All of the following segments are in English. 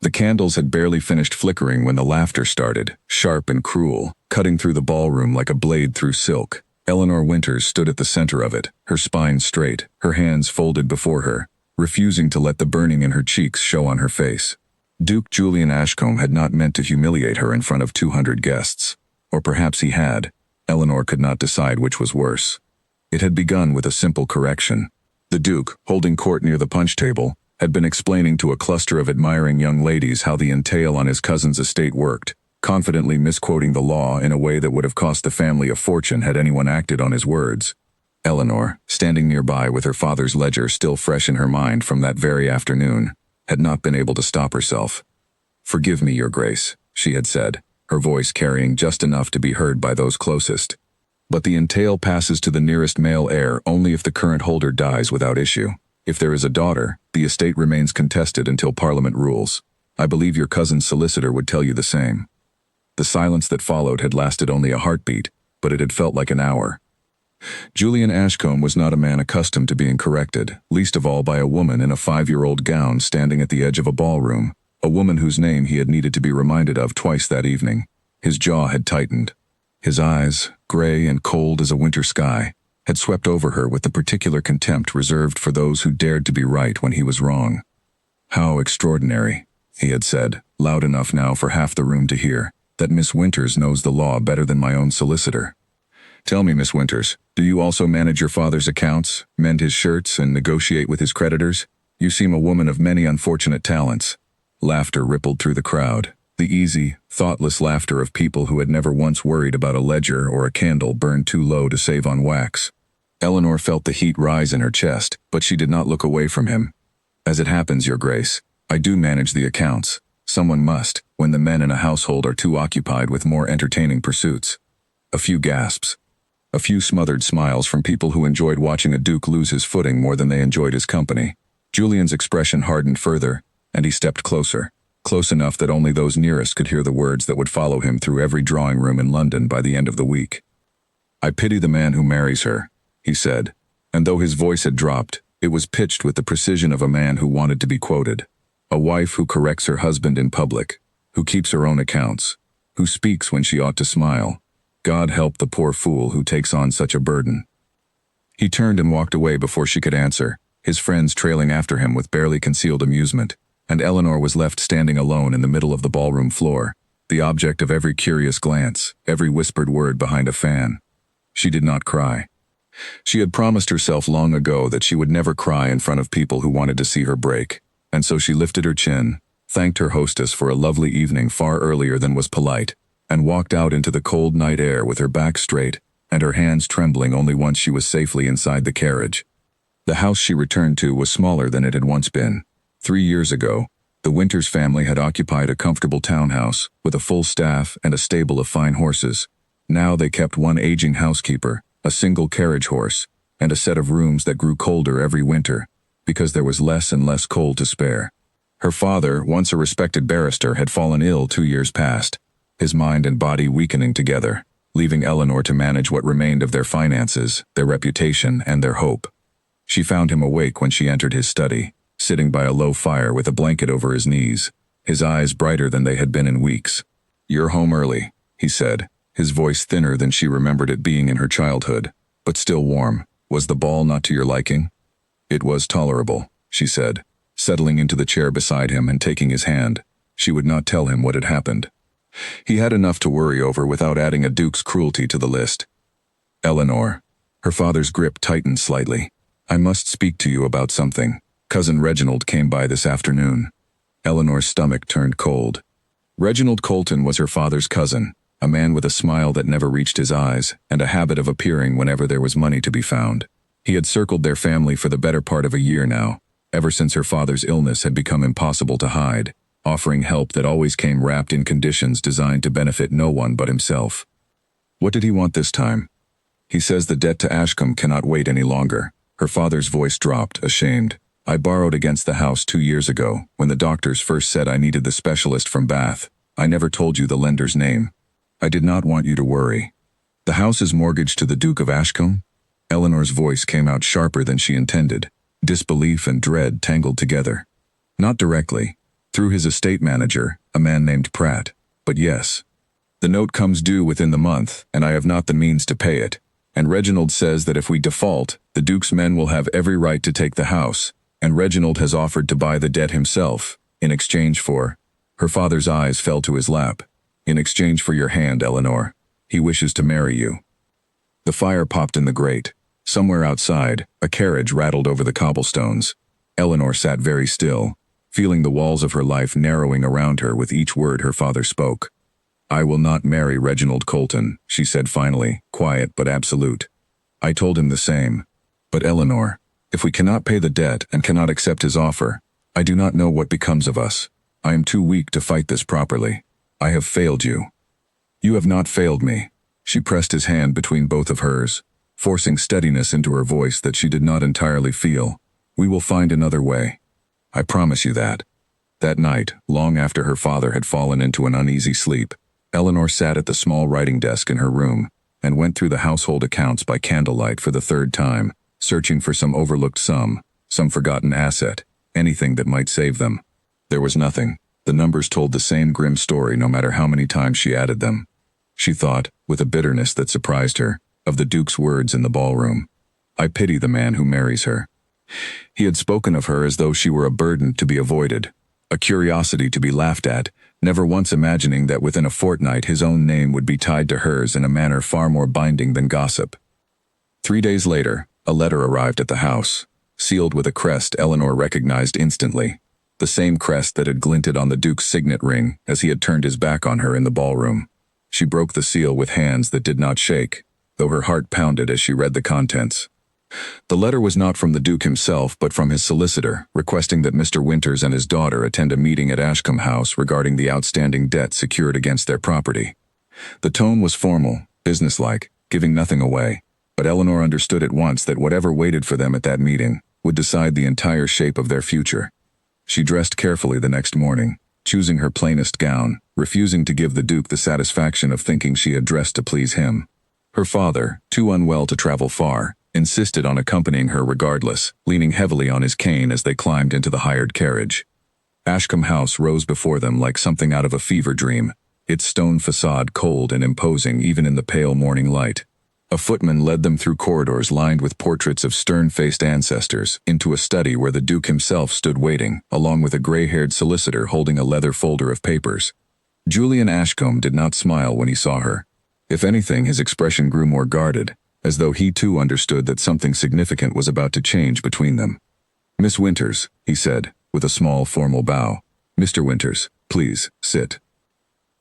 The candles had barely finished flickering when the laughter started, sharp and cruel, cutting through the ballroom like a blade through silk. Eleanor Winters stood at the center of it, her spine straight, her hands folded before her, refusing to let the burning in her cheeks show on her face. Duke Julian Ashcombe had not meant to humiliate her in front of 200 guests. Or perhaps he had. Eleanor could not decide which was worse. It had begun with a simple correction. The Duke, holding court near the punch table, had been explaining to a cluster of admiring young ladies how the entail on his cousin's estate worked, confidently misquoting the law in a way that would have cost the family a fortune had anyone acted on his words. Eleanor, standing nearby with her father's ledger still fresh in her mind from that very afternoon, had not been able to stop herself. "Forgive me, Your Grace," she had said, her voice carrying just enough to be heard by those closest. "But the entail passes to the nearest male heir only if the current holder dies without issue. If there is a daughter, the estate remains contested until Parliament rules. I believe your cousin's solicitor would tell you the same." The silence that followed had lasted only a heartbeat, but it had felt like an hour. Julian Ashcombe was not a man accustomed to being corrected, least of all by a woman in a 5-year-old gown standing at the edge of a ballroom, a woman whose name he had needed to be reminded of twice that evening. His jaw had tightened. His eyes, gray and cold as a winter sky, had swept over her with the particular contempt reserved for those who dared to be right when he was wrong. "How extraordinary," he had said, loud enough now for half the room to hear, "that Miss Winters knows the law better than my own solicitor. Tell me, Miss Winters, do you also manage your father's accounts, mend his shirts, and negotiate with his creditors? You seem a woman of many unfortunate talents." Laughter rippled through the crowd, the easy, thoughtless laughter of people who had never once worried about a ledger or a candle burned too low to save on wax. Eleanor felt the heat rise in her chest, but she did not look away from him. "As it happens, Your Grace, I do manage the accounts. Someone must, when the men in a household are too occupied with more entertaining pursuits." A few gasps. A few smothered smiles from people who enjoyed watching a duke lose his footing more than they enjoyed his company. Julian's expression hardened further, and he stepped closer, close enough that only those nearest could hear the words that would follow him through every drawing room in London by the end of the week. "I pity the man who marries her," he said, and though his voice had dropped, it was pitched with the precision of a man who wanted to be quoted. "A wife who corrects her husband in public, who keeps her own accounts, who speaks when she ought to smile. God help the poor fool who takes on such a burden." He turned and walked away before she could answer, his friends trailing after him with barely concealed amusement, and Eleanor was left standing alone in the middle of the ballroom floor, the object of every curious glance, every whispered word behind a fan. She did not cry. She had promised herself long ago that she would never cry in front of people who wanted to see her break, and so she lifted her chin, thanked her hostess for a lovely evening far earlier than was polite, and walked out into the cold night air with her back straight and her hands trembling only once she was safely inside the carriage. The house she returned to was smaller than it had once been. 3 years ago, the Winters family had occupied a comfortable townhouse with a full staff and a stable of fine horses. Now they kept one aging housekeeper, a single carriage horse, and a set of rooms that grew colder every winter, because there was less and less coal to spare. Her father, once a respected barrister, had fallen ill 2 years past, his mind and body weakening together, leaving Eleanor to manage what remained of their finances, their reputation, and their hope. She found him awake when she entered his study, sitting by a low fire with a blanket over his knees, his eyes brighter than they had been in weeks. "You're home early," he said, his voice thinner than she remembered it being in her childhood, but still warm. "Was the ball not to your liking?" "It was tolerable," she said, settling into the chair beside him and taking his hand. She would not tell him what had happened. He had enough to worry over without adding a duke's cruelty to the list. "Eleanor." Her father's grip tightened slightly. "I must speak to you about something. Cousin Reginald came by this afternoon." Eleanor's stomach turned cold. Reginald Colton was her father's cousin, a man with a smile that never reached his eyes, and a habit of appearing whenever there was money to be found. He had circled their family for the better part of a year now, ever since her father's illness had become impossible to hide, offering help that always came wrapped in conditions designed to benefit no one but himself. What did he want this time? "He says the debt to Ashcombe cannot wait any longer." Her father's voice dropped, ashamed. "I borrowed against the house 2 years ago, when the doctors first said I needed the specialist from Bath. I never told you the lender's name. I did not want you to worry." "The house is mortgaged to the Duke of Ashcombe?" Eleanor's voice came out sharper than she intended, disbelief and dread tangled together. "Not directly. Through his estate manager, a man named Pratt. But yes. The note comes due within the month, and I have not the means to pay it. And Reginald says that if we default, the Duke's men will have every right to take the house, and Reginald has offered to buy the debt himself, in exchange for— Her father's eyes fell to his lap. In exchange for your hand, Eleanor. He wishes to marry you. The fire popped in the grate. Somewhere outside, a carriage rattled over the cobblestones. Eleanor sat very still, feeling the walls of her life narrowing around her with each word her father spoke. I will not marry Reginald Colton, she said finally, quiet but absolute. I told him the same. But Eleanor, if we cannot pay the debt and cannot accept his offer, I do not know what becomes of us. I am too weak to fight this properly. I have failed you. You have not failed me. She pressed his hand between both of hers, forcing steadiness into her voice that she did not entirely feel. We will find another way. I promise you that. That night, long after her father had fallen into an uneasy sleep, Eleanor sat at the small writing desk in her room and went through the household accounts by candlelight for the third time, searching for some overlooked sum, some forgotten asset, anything that might save them. There was nothing. The numbers told the same grim story no matter how many times she added them. She thought, with a bitterness that surprised her, of the Duke's words in the ballroom. I pity the man who marries her. He had spoken of her as though she were a burden to be avoided, a curiosity to be laughed at, never once imagining that within a fortnight his own name would be tied to hers in a manner far more binding than gossip. 3 days later, a letter arrived at the house, sealed with a crest Eleanor recognized instantly, the same crest that had glinted on the Duke's signet ring as he had turned his back on her in the ballroom. She broke the seal with hands that did not shake, though her heart pounded as she read the contents. The letter was not from the Duke himself, but from his solicitor, requesting that Mr. Winters and his daughter attend a meeting at Ashcombe House regarding the outstanding debt secured against their property. The tone was formal, businesslike, giving nothing away, but Eleanor understood at once that whatever waited for them at that meeting would decide the entire shape of their future. She dressed carefully the next morning, choosing her plainest gown, refusing to give the Duke the satisfaction of thinking she had dressed to please him. Her father, too unwell to travel far, insisted on accompanying her regardless, leaning heavily on his cane as they climbed into the hired carriage. Ashcombe House rose before them like something out of a fever dream, its stone facade cold and imposing even in the pale morning light. A footman led them through corridors lined with portraits of stern-faced ancestors, into a study where the Duke himself stood waiting, along with a gray-haired solicitor holding a leather folder of papers. Julian Ashcombe did not smile when he saw her. If anything, his expression grew more guarded, as though he too understood that something significant was about to change between them. Miss Winters, he said, with a small formal bow. Mr. Winters, please, sit.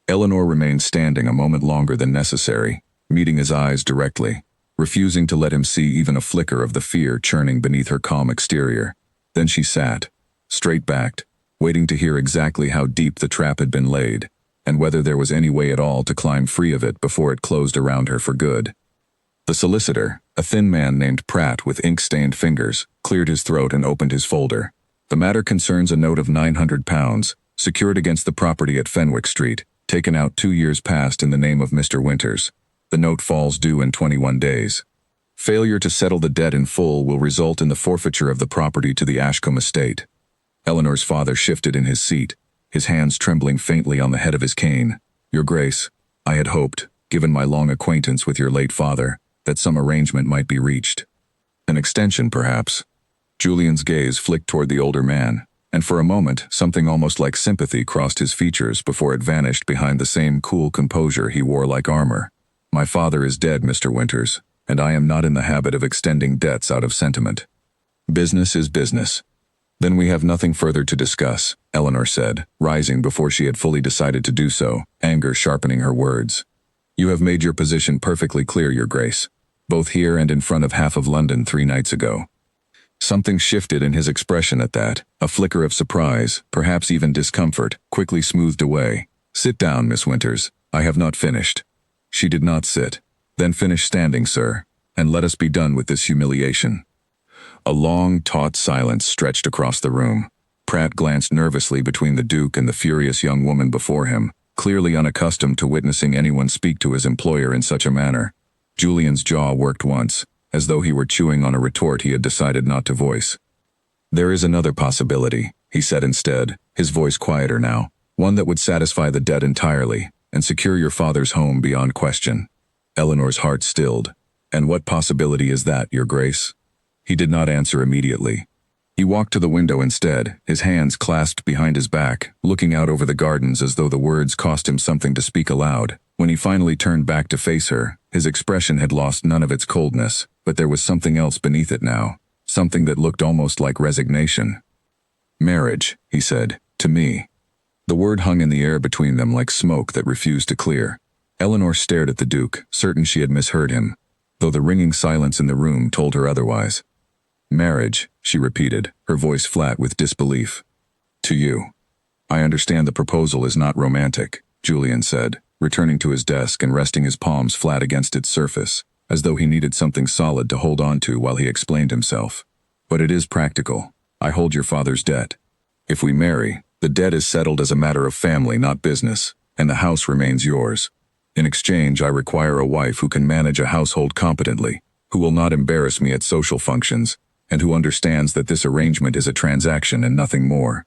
Eleanor remained standing a moment longer than necessary, meeting his eyes directly, refusing to let him see even a flicker of the fear churning beneath her calm exterior. Then she sat, straight-backed, waiting to hear exactly how deep the trap had been laid, and whether there was any way at all to climb free of it before it closed around her for good. The solicitor, a thin man named Pratt with ink-stained fingers, cleared his throat and opened his folder. The matter concerns a note of £900, secured against the property at Fenwick Street, taken out 2 years past in the name of Mr. Winters. The note falls due in 21 days. Failure to settle the debt in full will result in the forfeiture of the property to the Ashcombe estate. Eleanor's father shifted in his seat, his hands trembling faintly on the head of his cane. Your Grace, I had hoped, given my long acquaintance with your late father, that some arrangement might be reached. An extension, perhaps. Julian's gaze flicked toward the older man, and for a moment something almost like sympathy crossed his features before it vanished behind the same cool composure he wore like armor. My father is dead, Mr. Winters, and I am not in the habit of extending debts out of sentiment. Business is business. Then we have nothing further to discuss, Eleanor said, rising before she had fully decided to do so, anger sharpening her words. You have made your position perfectly clear, Your Grace, both here and in front of half of London 3 nights ago. Something shifted in his expression at that, a flicker of surprise, perhaps even discomfort, quickly smoothed away. Sit down, Miss Winters, I have not finished. She did not sit. Then finish standing, sir, and let us be done with this humiliation. A long, taut silence stretched across the room. Pratt glanced nervously between the Duke and the furious young woman before him, clearly unaccustomed to witnessing anyone speak to his employer in such a manner. Julian's jaw worked once, as though he were chewing on a retort he had decided not to voice. There is another possibility, he said instead, his voice quieter now. One that would satisfy the debt entirely and secure your father's home beyond question. Eleanor's heart stilled. And what possibility is that, Your Grace? He did not answer immediately. He walked to the window instead, his hands clasped behind his back, looking out over the gardens as though the words cost him something to speak aloud. When he finally turned back to face her, his expression had lost none of its coldness, but there was something else beneath it now, something that looked almost like resignation. Marriage, he said, to me. The word hung in the air between them like smoke that refused to clear. Eleanor stared at the Duke, certain she had misheard him, though the ringing silence in the room told her otherwise. Marriage, she repeated, her voice flat with disbelief. To you. I understand the proposal is not romantic, Julian said, returning to his desk and resting his palms flat against its surface, as though he needed something solid to hold on to while he explained himself. But it is practical. I hold your father's debt. If we marry, the debt is settled as a matter of family, not business, and the house remains yours. In exchange, I require a wife who can manage a household competently, who will not embarrass me at social functions, and who understands that this arrangement is a transaction and nothing more.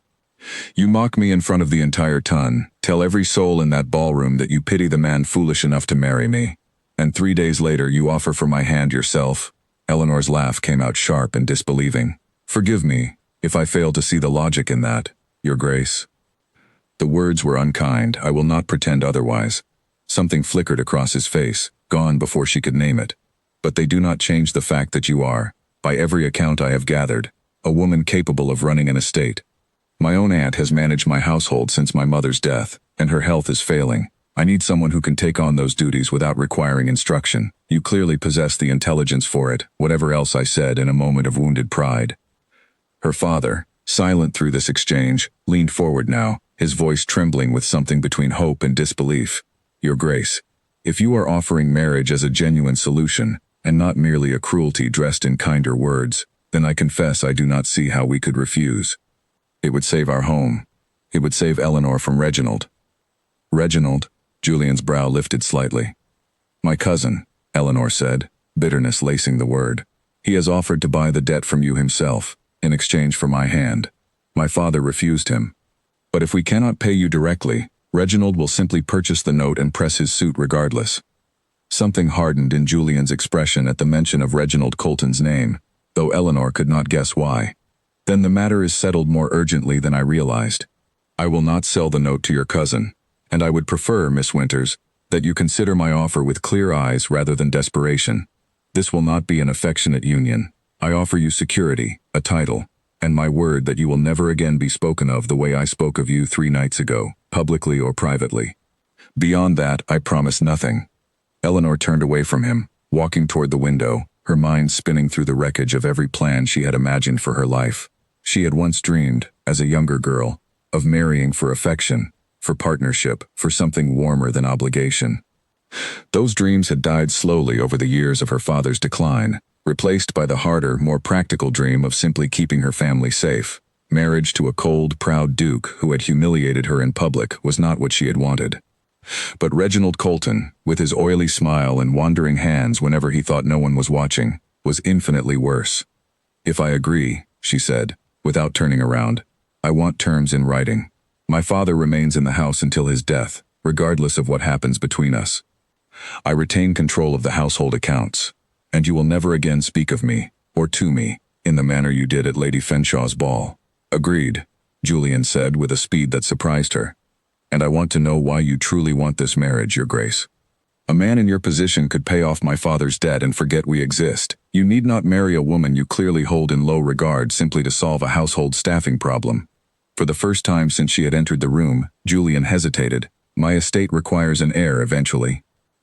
You mock me in front of the entire ton, tell every soul in that ballroom that you pity the man foolish enough to marry me, and 3 days later you offer for my hand yourself. Eleanor's laugh came out sharp and disbelieving. Forgive me, if I fail to see the logic in that, Your Grace. The words were unkind, I will not pretend otherwise. Something flickered across his face, gone before she could name it. But they do not change the fact that you are, by every account I have gathered, a woman capable of running an estate. My own aunt has managed my household since my mother's death, and her health is failing. I need someone who can take on those duties without requiring instruction. You clearly possess the intelligence for it, whatever else I said in a moment of wounded pride. Her father, silent through this exchange, leaned forward now, his voice trembling with something between hope and disbelief. Your Grace, if you are offering marriage as a genuine solution, and not merely a cruelty dressed in kinder words, then I confess I do not see how we could refuse. It would save our home. It would save Eleanor from Reginald. Reginald? Julian's brow lifted slightly. My cousin, Eleanor said, bitterness lacing the word. He has offered to buy the debt from you himself, in exchange for my hand. My father refused him. But if we cannot pay you directly, Reginald will simply purchase the note and press his suit regardless. Something hardened in Julian's expression at the mention of Reginald Colton's name, though Eleanor could not guess why. Then the matter is settled more urgently than I realized. I will not sell the note to your cousin, and I would prefer, Miss Winters, that you consider my offer with clear eyes rather than desperation. This will not be an affectionate union. I offer you security, a title, and my word that you will never again be spoken of the way I spoke of you 3 nights ago, publicly or privately. Beyond that, I promise nothing. Eleanor turned away from him, walking toward the window, her mind spinning through the wreckage of every plan she had imagined for her life. She had once dreamed, as a younger girl, of marrying for affection, for partnership, for something warmer than obligation. Those dreams had died slowly over the years of her father's decline, replaced by the harder, more practical dream of simply keeping her family safe. Marriage to a cold, proud duke who had humiliated her in public was not what she had wanted. But Reginald Colton, with his oily smile and wandering hands whenever he thought no one was watching, was infinitely worse. If I agree, she said, without turning around, I want terms in writing. My father remains in the house until his death, regardless of what happens between us. I retain control of the household accounts, and you will never again speak of me, or to me, in the manner you did at Lady Fenshaw's ball. Agreed, Julian said with a speed that surprised her. And I want to know why you truly want this marriage, Your Grace. A man in your position could pay off my father's debt and forget we exist. You need not marry a woman you clearly hold in low regard simply to solve a household staffing problem. For the first time since she had entered the room, Julian hesitated. My estate requires an heir eventually.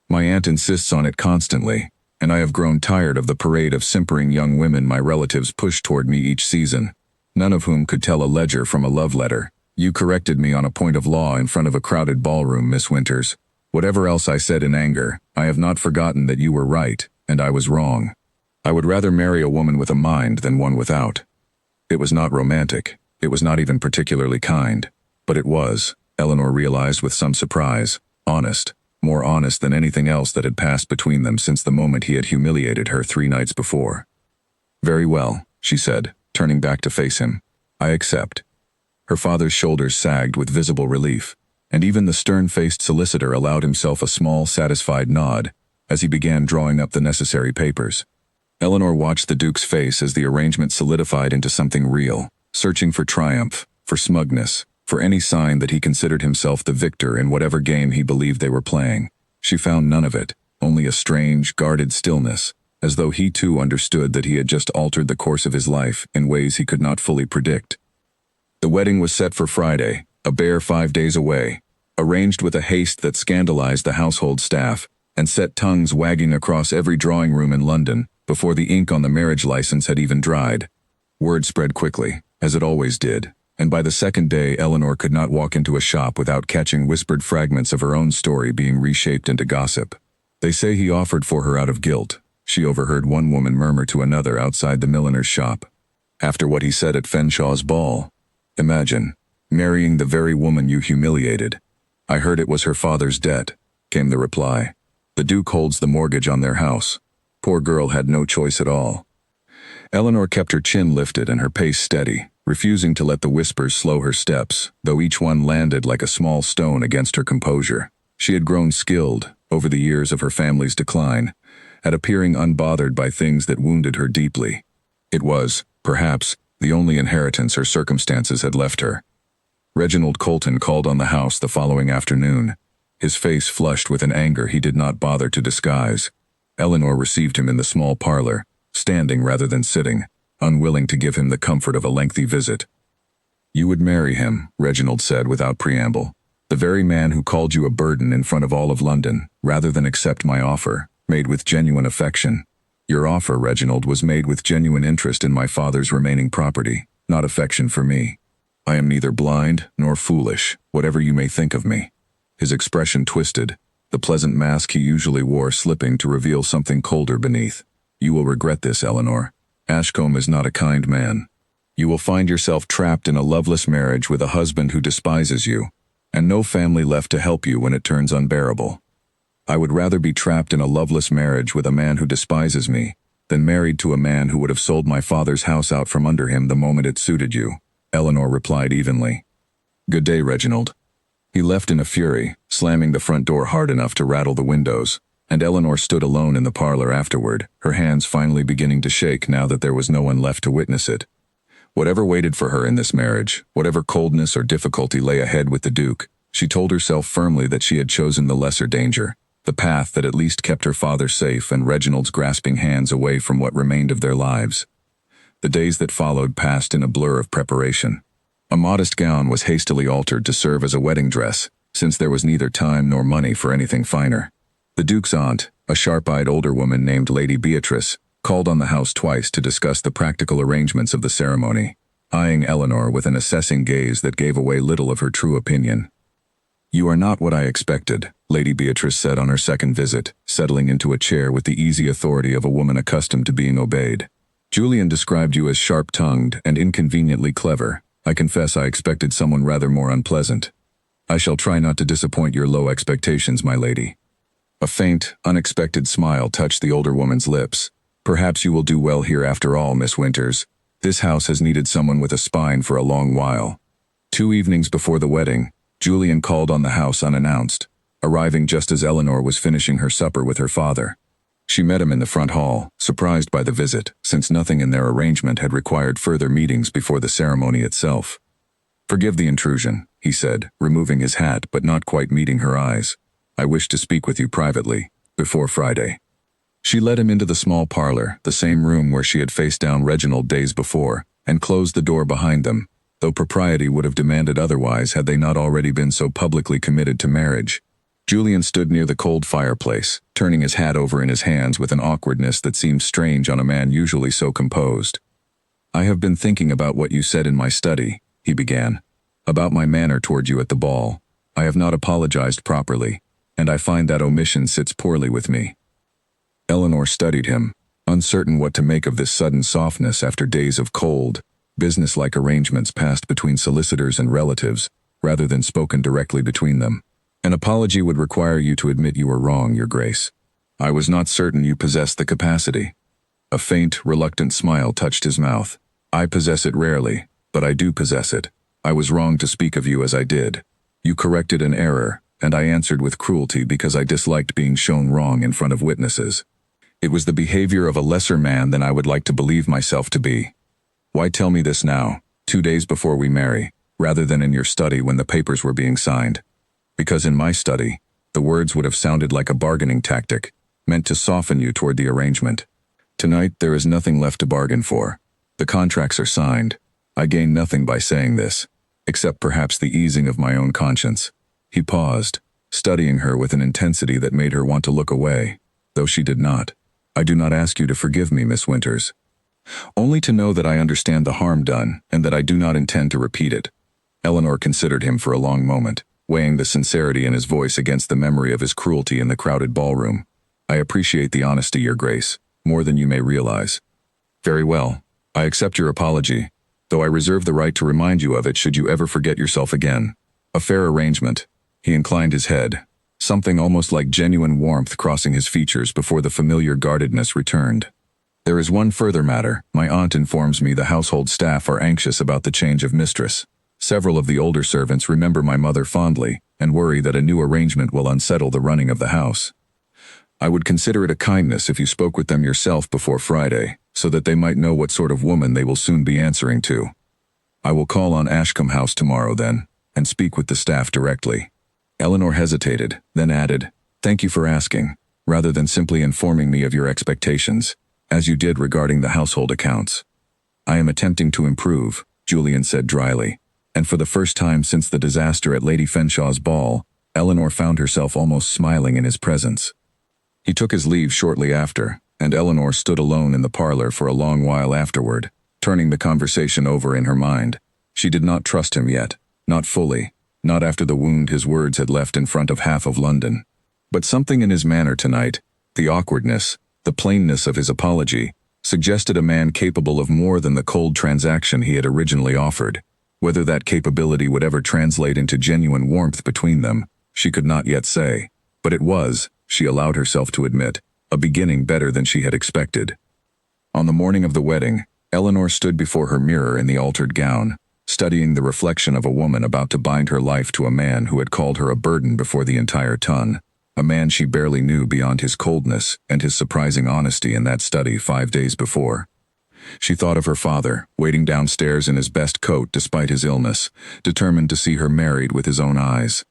My aunt insists on it constantly, and I have grown tired of the parade of simpering young women my relatives push toward me each season, none of whom could tell a ledger from a love letter. You corrected me on a point of law in front of a crowded ballroom, Miss Winters. Whatever else I said in anger, I have not forgotten that you were right, and I was wrong. I would rather marry a woman with a mind than one without. It was not romantic. It was not even particularly kind. But it was, Eleanor realized with some surprise, honest, more honest than anything else that had passed between them since the moment he had humiliated her 3 nights before. Very well, she said, turning back to face him. I accept. Her father's shoulders sagged with visible relief, and even the stern-faced solicitor allowed himself a small, satisfied nod as he began drawing up the necessary papers. Eleanor watched the Duke's face as the arrangement solidified into something real, searching for triumph, for smugness, for any sign that he considered himself the victor in whatever game he believed they were playing. She found none of it, only a strange, guarded stillness, as though he too understood that he had just altered the course of his life in ways he could not fully predict. The wedding was set for Friday, a bare 5 days away, arranged with a haste that scandalized the household staff and set tongues wagging across every drawing room in London before the ink on the marriage license had even dried. Word spread quickly, as it always did, and by the second day Eleanor could not walk into a shop without catching whispered fragments of her own story being reshaped into gossip. They say he offered for her out of guilt, she overheard one woman murmur to another outside the milliner's shop. After what he said at Fenshaw's ball. Imagine, marrying the very woman you humiliated. I heard it was her father's debt, came the reply. The Duke holds the mortgage on their house. Poor girl had no choice at all. Eleanor kept her chin lifted and her pace steady, refusing to let the whispers slow her steps, though each one landed like a small stone against her composure. She had grown skilled, over the years of her family's decline, at appearing unbothered by things that wounded her deeply. It was, perhaps, the only inheritance her circumstances had left her. Reginald Colton called on the house the following afternoon, his face flushed with an anger he did not bother to disguise. Eleanor received him in the small parlor, standing rather than sitting, unwilling to give him the comfort of a lengthy visit. You would marry him, Reginald said without preamble. The very man who called you a burden in front of all of London, rather than accept my offer, made with genuine affection. Your offer, Reginald, was made with genuine interest in my father's remaining property, not affection for me. I am neither blind nor foolish, whatever you may think of me. His expression twisted, the pleasant mask he usually wore slipping to reveal something colder beneath. You will regret this, Eleanor. Ashcombe is not a kind man. You will find yourself trapped in a loveless marriage with a husband who despises you, and no family left to help you when it turns unbearable. I would rather be trapped in a loveless marriage with a man who despises me than married to a man who would have sold my father's house out from under him the moment it suited you, Eleanor replied evenly. Good day, Reginald. He left in a fury, slamming the front door hard enough to rattle the windows, and Eleanor stood alone in the parlor afterward, her hands finally beginning to shake now that there was no one left to witness it. Whatever waited for her in this marriage, whatever coldness or difficulty lay ahead with the Duke, she told herself firmly that she had chosen the lesser danger, the path that at least kept her father safe and Reginald's grasping hands away from what remained of their lives. The days that followed passed in a blur of preparation. A modest gown was hastily altered to serve as a wedding dress, since there was neither time nor money for anything finer. The Duke's aunt, a sharp-eyed older woman named Lady Beatrice, called on the house twice to discuss the practical arrangements of the ceremony, eyeing Eleanor with an assessing gaze that gave away little of her true opinion. You are not what I expected, Lady Beatrice said on her second visit, settling into a chair with the easy authority of a woman accustomed to being obeyed. Julian described you as sharp-tongued and inconveniently clever. I confess I expected someone rather more unpleasant. I shall try not to disappoint your low expectations, my lady. A faint, unexpected smile touched the older woman's lips. Perhaps you will do well here after all, Miss Winters. This house has needed someone with a spine for a long while. 2 evenings before the wedding, Julian called on the house unannounced, arriving just as Eleanor was finishing her supper with her father. She met him in the front hall, surprised by the visit, since nothing in their arrangement had required further meetings before the ceremony itself. Forgive the intrusion, he said, removing his hat but not quite meeting her eyes. I wish to speak with you privately, before Friday. She led him into the small parlor, the same room where she had faced down Reginald days before, and closed the door behind them, though propriety would have demanded otherwise had they not already been so publicly committed to marriage. Julian stood near the cold fireplace, turning his hat over in his hands with an awkwardness that seemed strange on a man usually so composed. I have been thinking about what you said in my study, he began, about my manner toward you at the ball. I have not apologized properly, and I find that omission sits poorly with me. Eleanor studied him, uncertain what to make of this sudden softness after days of cold, business-like arrangements passed between solicitors and relatives, rather than spoken directly between them. An apology would require you to admit you were wrong, Your Grace. I was not certain you possessed the capacity. A faint, reluctant smile touched his mouth. I possess it rarely, but I do possess it. I was wrong to speak of you as I did. You corrected an error, and I answered with cruelty because I disliked being shown wrong in front of witnesses. It was the behavior of a lesser man than I would like to believe myself to be. Why tell me this now, 2 days before we marry, rather than in your study when the papers were being signed? Because in my study, the words would have sounded like a bargaining tactic, meant to soften you toward the arrangement. Tonight, there is nothing left to bargain for. The contracts are signed. I gain nothing by saying this, except perhaps the easing of my own conscience. He paused, studying her with an intensity that made her want to look away, though she did not. I do not ask you to forgive me, Miss Winters. Only to know that I understand the harm done, and that I do not intend to repeat it. Eleanor considered him for a long moment, weighing the sincerity in his voice against the memory of his cruelty in the crowded ballroom. I appreciate the honesty, Your Grace, more than you may realize. Very well. I accept your apology, though I reserve the right to remind you of it should you ever forget yourself again. A fair arrangement. He inclined his head, something almost like genuine warmth crossing his features before the familiar guardedness returned. There is one further matter. My aunt informs me the household staff are anxious about the change of mistress. Several of the older servants remember my mother fondly and worry that a new arrangement will unsettle the running of the house. I would consider it a kindness if you spoke with them yourself before Friday, so that they might know what sort of woman they will soon be answering to. I will call on Ashcombe House tomorrow then, and speak with the staff directly. Eleanor hesitated, then added, Thank you for asking, rather than simply informing me of your expectations, as you did regarding the household accounts. I am attempting to improve, Julian said dryly, and for the first time since the disaster at Lady Fenshaw's ball, Eleanor found herself almost smiling in his presence. He took his leave shortly after, and Eleanor stood alone in the parlor for a long while afterward, turning the conversation over in her mind. She did not trust him yet, not fully, not after the wound his words had left in front of half of London. But something in his manner tonight, the awkwardness, the plainness of his apology, suggested a man capable of more than the cold transaction he had originally offered. Whether that capability would ever translate into genuine warmth between them, she could not yet say, but it was, she allowed herself to admit, a beginning better than she had expected. On the morning of the wedding, Eleanor stood before her mirror in the altered gown, studying the reflection of a woman about to bind her life to a man who had called her a burden before the entire ton, a man she barely knew beyond his coldness and his surprising honesty in that study 5 days before. She thought of her father, waiting downstairs in his best coat despite his illness, determined to see her married with his own eyes.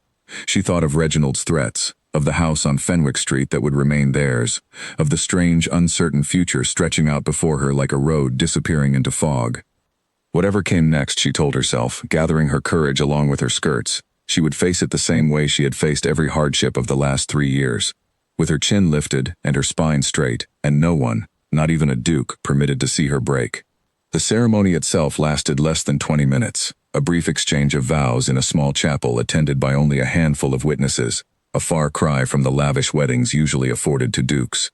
She thought of Reginald's threats, of the house on Fenwick Street that would remain theirs, of the strange, uncertain future stretching out before her like a road disappearing into fog. Whatever came next, she told herself, gathering her courage along with her skirts, she would face it the same way she had faced every hardship of the last 3 years, with her chin lifted and her spine straight, and no one, not even a duke, permitted to see her break. The ceremony itself lasted less than 20 minutes, a brief exchange of vows in a small chapel attended by only a handful of witnesses, a far cry from the lavish weddings usually afforded to dukes.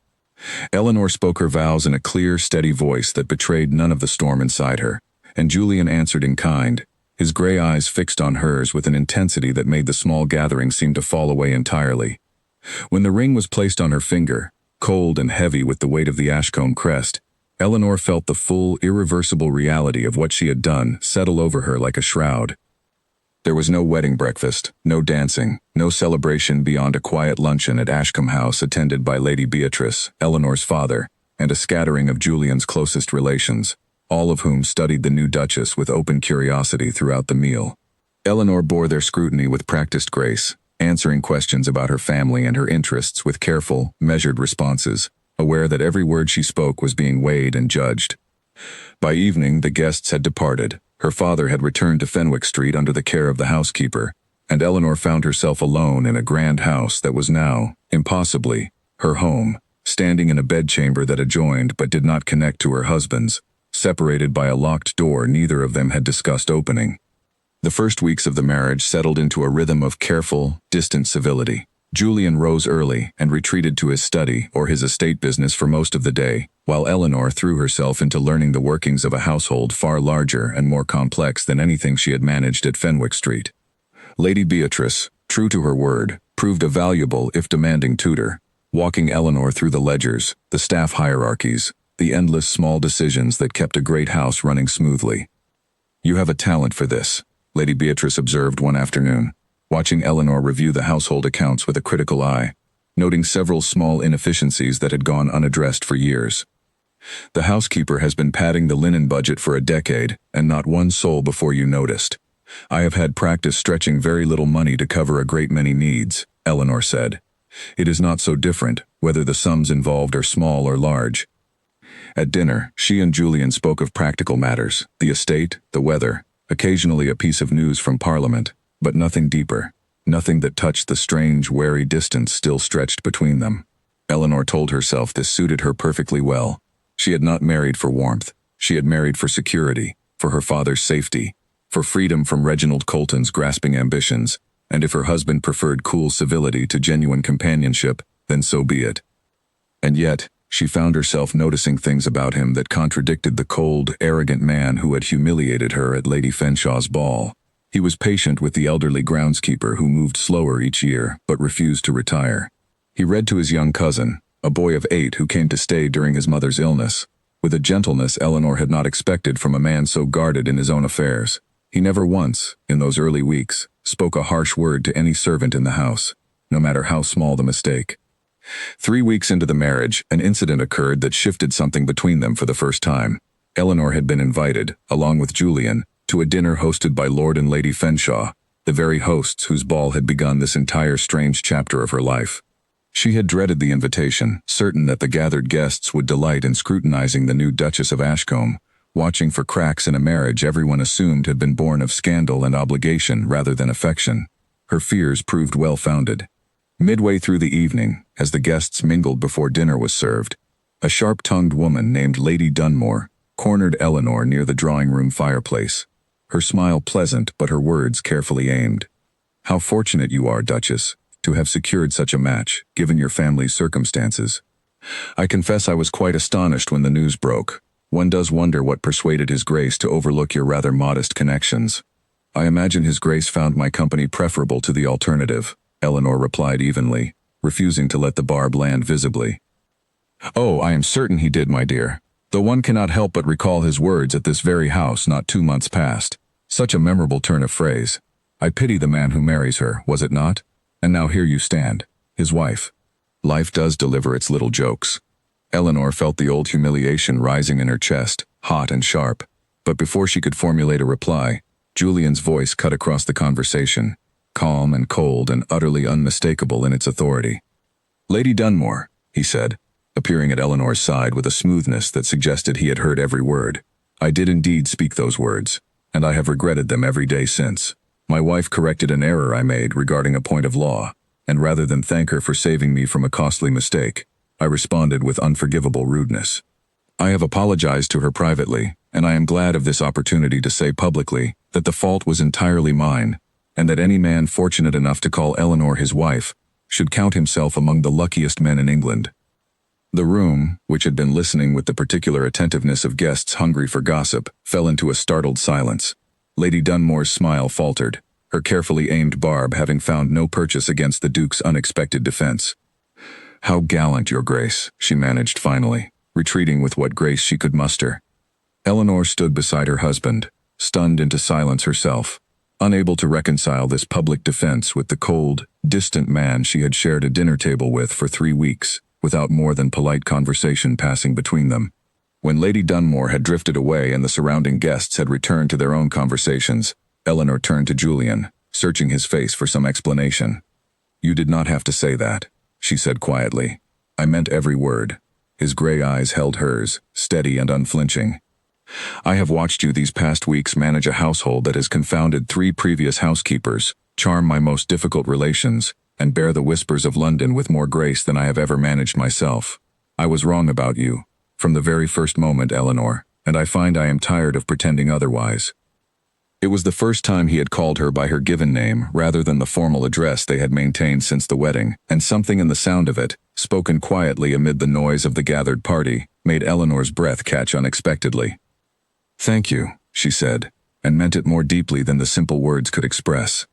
Eleanor spoke her vows in a clear, steady voice that betrayed none of the storm inside her, and Julian answered in kind, his gray eyes fixed on hers with an intensity that made the small gathering seem to fall away entirely. When the ring was placed on her finger, cold and heavy with the weight of the Ashcombe crest, Eleanor felt the full, irreversible reality of what she had done settle over her like a shroud. There was no wedding breakfast, no dancing, no celebration beyond a quiet luncheon at Ashcombe House attended by Lady Beatrice, Eleanor's father, and a scattering of Julian's closest relations, all of whom studied the new Duchess with open curiosity throughout the meal. Eleanor bore their scrutiny with practiced grace, answering questions about her family and her interests with careful, measured responses, aware that every word she spoke was being weighed and judged. By evening, the guests had departed. Her father had returned to Fenwick Street under the care of the housekeeper, and Eleanor found herself alone in a grand house that was now, impossibly, her home, standing in a bedchamber that adjoined but did not connect to her husband's, separated by a locked door neither of them had discussed opening. The first weeks of the marriage settled into a rhythm of careful, distant civility. Julian rose early and retreated to his study or his estate business for most of the day, while Eleanor threw herself into learning the workings of a household far larger and more complex than anything she had managed at Fenwick Street. Lady Beatrice, true to her word, proved a valuable if demanding tutor, walking Eleanor through the ledgers, the staff hierarchies, the endless small decisions that kept a great house running smoothly. You have a talent for this, Lady Beatrice observed one afternoon, watching Eleanor review the household accounts with a critical eye, noting several small inefficiencies that had gone unaddressed for years. The housekeeper has been padding the linen budget for a decade, and not one soul before you noticed. I have had practice stretching very little money to cover a great many needs, Eleanor said. It is not so different, whether the sums involved are small or large. At dinner, she and Julian spoke of practical matters, the estate, the weather, occasionally a piece of news from Parliament, but nothing deeper, nothing that touched the strange, wary distance still stretched between them. Eleanor told herself this suited her perfectly well. She had not married for warmth. She had married for security, for her father's safety, for freedom from Reginald Colton's grasping ambitions, and if her husband preferred cool civility to genuine companionship, then so be it. And yet, she found herself noticing things about him that contradicted the cold, arrogant man who had humiliated her at Lady Fenshaw's ball. He was patient with the elderly groundskeeper who moved slower each year, but refused to retire. He read to his young cousin, a boy of 8 who came to stay during his mother's illness, with a gentleness Eleanor had not expected from a man so guarded in his own affairs. He never once, in those early weeks, spoke a harsh word to any servant in the house, no matter how small the mistake. 3 weeks into the marriage, an incident occurred that shifted something between them for the first time. Eleanor had been invited, along with Julian, to a dinner hosted by Lord and Lady Fenshaw, the very hosts whose ball had begun this entire strange chapter of her life. She had dreaded the invitation, certain that the gathered guests would delight in scrutinizing the new Duchess of Ashcombe, watching for cracks in a marriage everyone assumed had been born of scandal and obligation rather than affection. Her fears proved well-founded. Midway through the evening, as the guests mingled before dinner was served, a sharp-tongued woman named Lady Dunmore cornered Eleanor near the drawing-room fireplace, her smile pleasant but her words carefully aimed. "How fortunate you are, Duchess, to have secured such a match, given your family's circumstances. I confess I was quite astonished when the news broke. One does wonder what persuaded His Grace to overlook your rather modest connections." "I imagine His Grace found my company preferable to the alternative," Eleanor replied evenly, refusing to let the barb land visibly. "Oh, I am certain he did, my dear, though one cannot help but recall his words at this very house not 2 months past. Such a memorable turn of phrase. I pity the man who marries her, was it not? And now here you stand, his wife. Life does deliver its little jokes." Eleanor felt the old humiliation rising in her chest, hot and sharp, but before she could formulate a reply, Julian's voice cut across the conversation, calm and cold and utterly unmistakable in its authority. "Lady Dunmore," he said, appearing at Eleanor's side with a smoothness that suggested he had heard every word. "I did indeed speak those words, and I have regretted them every day since. My wife corrected an error I made regarding a point of law, and rather than thank her for saving me from a costly mistake, I responded with unforgivable rudeness. I have apologized to her privately, and I am glad of this opportunity to say publicly that the fault was entirely mine, and that any man fortunate enough to call Eleanor his wife should count himself among the luckiest men in England." The room, which had been listening with the particular attentiveness of guests hungry for gossip, fell into a startled silence. Lady Dunmore's smile faltered, her carefully aimed barb having found no purchase against the Duke's unexpected defense. "How gallant, Your Grace," she managed finally, retreating with what grace she could muster. Eleanor stood beside her husband, stunned into silence herself, unable to reconcile this public defense with the cold, distant man she had shared a dinner table with for 3 weeks, without more than polite conversation passing between them. When Lady Dunmore had drifted away and the surrounding guests had returned to their own conversations, Eleanor turned to Julian, searching his face for some explanation. "You did not have to say that," she said quietly. "I meant every word." His gray eyes held hers, steady and unflinching. "I have watched you these past weeks manage a household that has confounded 3 previous housekeepers, charm my most difficult relations, and bear the whispers of London with more grace than I have ever managed myself. I was wrong about you, from the very first moment, Eleanor, and I find I am tired of pretending otherwise." It was the first time he had called her by her given name rather than the formal address they had maintained since the wedding, and something in the sound of it, spoken quietly amid the noise of the gathered party, made Eleanor's breath catch unexpectedly. "Thank you," she said, and meant it more deeply than the simple words could express.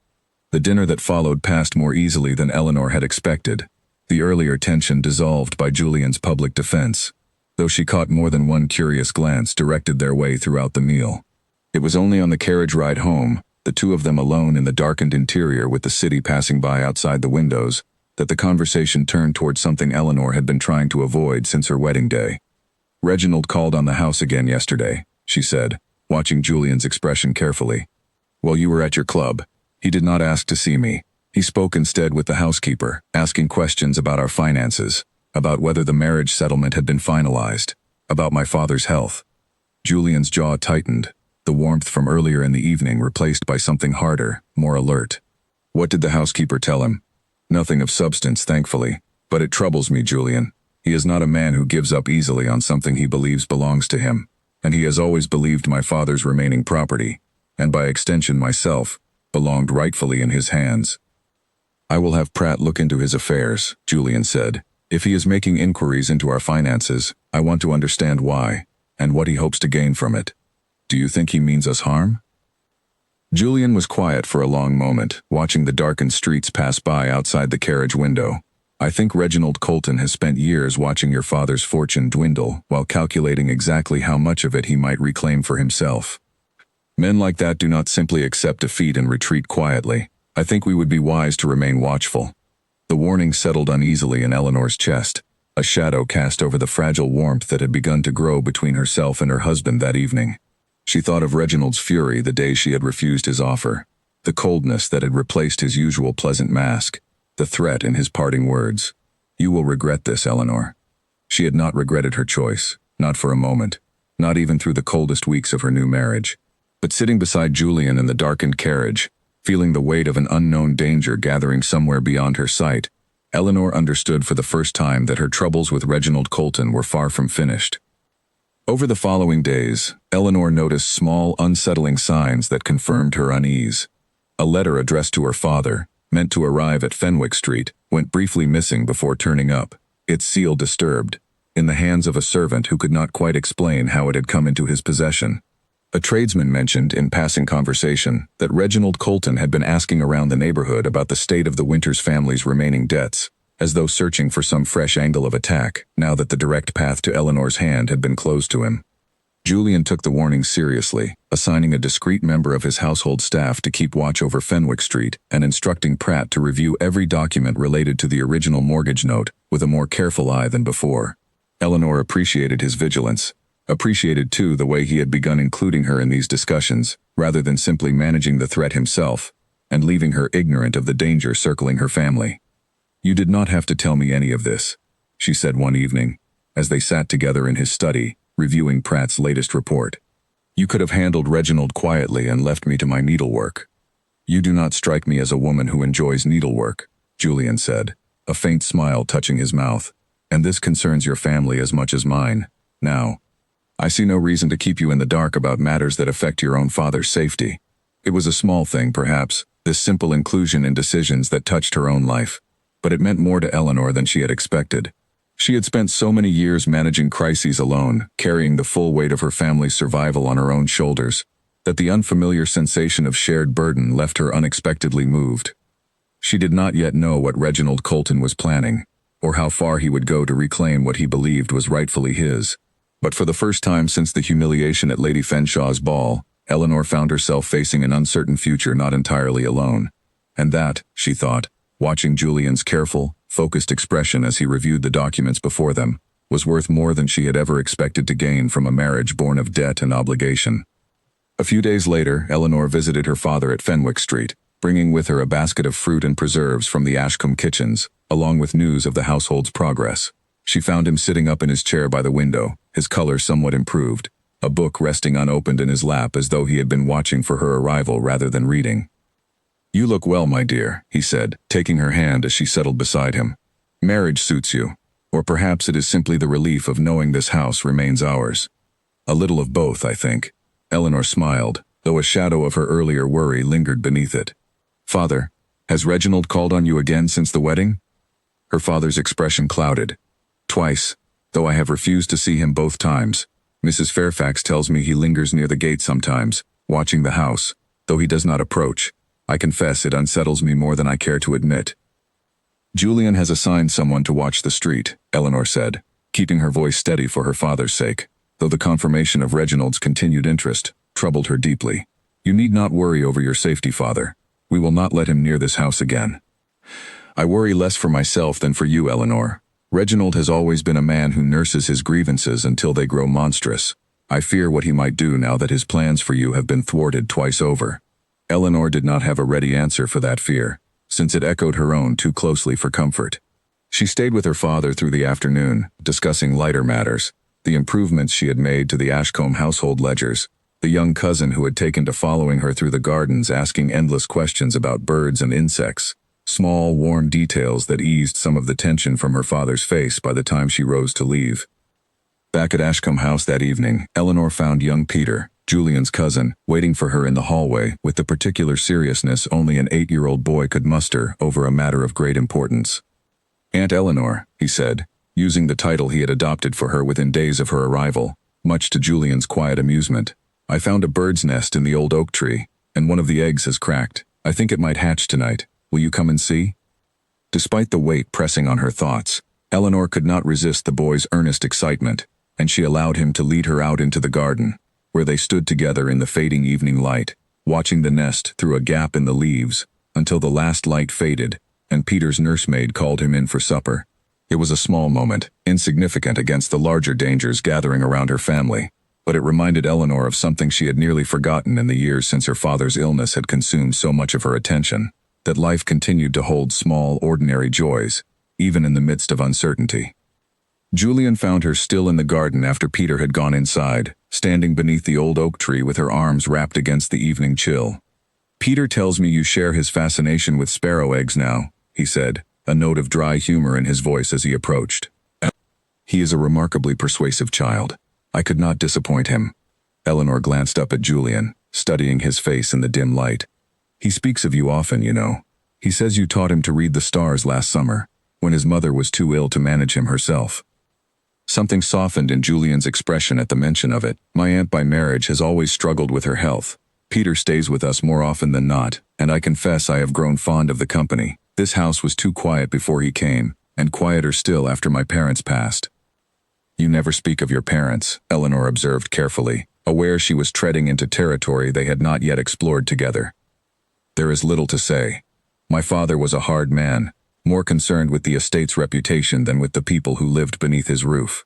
The dinner that followed passed more easily than Eleanor had expected, the earlier tension dissolved by Julian's public defense, though she caught more than one curious glance directed their way throughout the meal. It was only on the carriage ride home, the two of them alone in the darkened interior with the city passing by outside the windows, that the conversation turned towards something Eleanor had been trying to avoid since her wedding day. "Reginald called on the house again yesterday," she said, watching Julian's expression carefully. "While you were at your club, he did not ask to see me. He spoke instead with the housekeeper, asking questions about our finances, about whether the marriage settlement had been finalized, about my father's health." Julian's jaw tightened, the warmth from earlier in the evening replaced by something harder, more alert. "What did the housekeeper tell him?" "Nothing of substance, thankfully. But it troubles me, Julian. He is not a man who gives up easily on something he believes belongs to him, and he has always believed my father's remaining property, and by extension myself, belonged rightfully in his hands." "I will have Pratt look into his affairs," Julian said. "If he is making inquiries into our finances, I want to understand why, and what he hopes to gain from it. Do you think he means us harm?" Julian was quiet for a long moment, watching the darkened streets pass by outside the carriage window. "I think Reginald Colton has spent years watching your father's fortune dwindle while calculating exactly how much of it he might reclaim for himself. Men like that do not simply accept defeat and retreat quietly. I think we would be wise to remain watchful." The warning settled uneasily in Eleanor's chest, a shadow cast over the fragile warmth that had begun to grow between herself and her husband that evening. She thought of Reginald's fury the day she had refused his offer, the coldness that had replaced his usual pleasant mask, the threat in his parting words. "You will regret this, Eleanor." She had not regretted her choice, not for a moment, not even through the coldest weeks of her new marriage. But sitting beside Julian in the darkened carriage, feeling the weight of an unknown danger gathering somewhere beyond her sight, Eleanor understood for the first time that her troubles with Reginald Colton were far from finished. Over the following days, Eleanor noticed small, unsettling signs that confirmed her unease. A letter addressed to her father, meant to arrive at Fenwick Street, went briefly missing before turning up, its seal disturbed, in the hands of a servant who could not quite explain how it had come into his possession. A tradesman mentioned in passing conversation that Reginald Colton had been asking around the neighborhood about the state of the Winters family's remaining debts, as though searching for some fresh angle of attack, now that the direct path to Eleanor's hand had been closed to him. Julian took the warning seriously, assigning a discreet member of his household staff to keep watch over Fenwick Street and instructing Pratt to review every document related to the original mortgage note with a more careful eye than before. Eleanor appreciated his vigilance, appreciated too the way he had begun including her in these discussions, rather than simply managing the threat himself, and leaving her ignorant of the danger circling her family. "You did not have to tell me any of this," she said one evening, as they sat together in his study, reviewing Pratt's latest report. "You could have handled Reginald quietly and left me to my needlework." "You do not strike me as a woman who enjoys needlework," Julian said, a faint smile touching his mouth. "And this concerns your family as much as mine. Now, I see no reason to keep you in the dark about matters that affect your own father's safety." It was a small thing, perhaps, this simple inclusion in decisions that touched her own life, but it meant more to Eleanor than she had expected. She had spent so many years managing crises alone, carrying the full weight of her family's survival on her own shoulders, that the unfamiliar sensation of shared burden left her unexpectedly moved. She did not yet know what Reginald Colton was planning, or how far he would go to reclaim what he believed was rightfully his. But for the first time since the humiliation at Lady Fenshaw's ball, Eleanor found herself facing an uncertain future not entirely alone. And that, she thought, watching Julian's careful, focused expression as he reviewed the documents before them, was worth more than she had ever expected to gain from a marriage born of debt and obligation. A few days later, Eleanor visited her father at Fenwick Street, bringing with her a basket of fruit and preserves from the Ashcombe kitchens, along with news of the household's progress. She found him sitting up in his chair by the window, his color somewhat improved, a book resting unopened in his lap as though he had been watching for her arrival rather than reading. "You look well, my dear," he said, taking her hand as she settled beside him. "Marriage suits you, or perhaps it is simply the relief of knowing this house remains ours." "A little of both, I think." Eleanor smiled, though a shadow of her earlier worry lingered beneath it. "Father, has Reginald called on you again since the wedding?" Her father's expression clouded. "Twice, though I have refused to see him both times. Mrs. Fairfax tells me he lingers near the gate sometimes, watching the house, though he does not approach. I confess it unsettles me more than I care to admit." "Julian has assigned someone to watch the street," Eleanor said, keeping her voice steady for her father's sake, though the confirmation of Reginald's continued interest troubled her deeply. You need not worry over your safety, father. We will not let him near this house again. I worry less for myself than for you, Eleanor. Reginald has always been a man who nurses his grievances until they grow monstrous. I fear what he might do now that his plans for you have been thwarted twice over. Eleanor did not have a ready answer for that fear, since it echoed her own too closely for comfort. She stayed with her father through the afternoon, discussing lighter matters, the improvements she had made to the Ashcombe household ledgers, the young cousin who had taken to following her through the gardens asking endless questions about birds and insects, small, warm details that eased some of the tension from her father's face by the time she rose to leave. Back at Ashcombe House that evening, Eleanor found young Peter, Julian's cousin, waiting for her in the hallway with the particular seriousness only an 8-year-old boy could muster over a matter of great importance. Aunt Eleanor, he said, using the title he had adopted for her within days of her arrival, much to Julian's quiet amusement. I found a bird's nest in the old oak tree, and one of the eggs has cracked. I think it might hatch tonight. Will you come and see? Despite the weight pressing on her thoughts, Eleanor could not resist the boy's earnest excitement, and she allowed him to lead her out into the garden, where they stood together in the fading evening light, watching the nest through a gap in the leaves, until the last light faded, and Peter's nursemaid called him in for supper. It was a small moment, insignificant against the larger dangers gathering around her family, but it reminded Eleanor of something she had nearly forgotten in the years since her father's illness had consumed so much of her attention, that life continued to hold small, ordinary joys, even in the midst of uncertainty. Julian found her still in the garden after Peter had gone inside, standing beneath the old oak tree with her arms wrapped against the evening chill. Peter tells me you share his fascination with sparrow eggs now, he said, a note of dry humor in his voice as he approached. He is a remarkably persuasive child. I could not disappoint him. Eleanor glanced up at Julian, studying his face in the dim light. He speaks of you often, you know. He says you taught him to read the stars last summer, when his mother was too ill to manage him herself. Something softened in Julian's expression at the mention of it. My aunt by marriage has always struggled with her health. Peter stays with us more often than not, and I confess I have grown fond of the company. This house was too quiet before he came, and quieter still after my parents passed. You never speak of your parents, Eleanor observed carefully, aware she was treading into territory they had not yet explored together. There is little to say. My father was a hard man, more concerned with the estate's reputation than with the people who lived beneath his roof.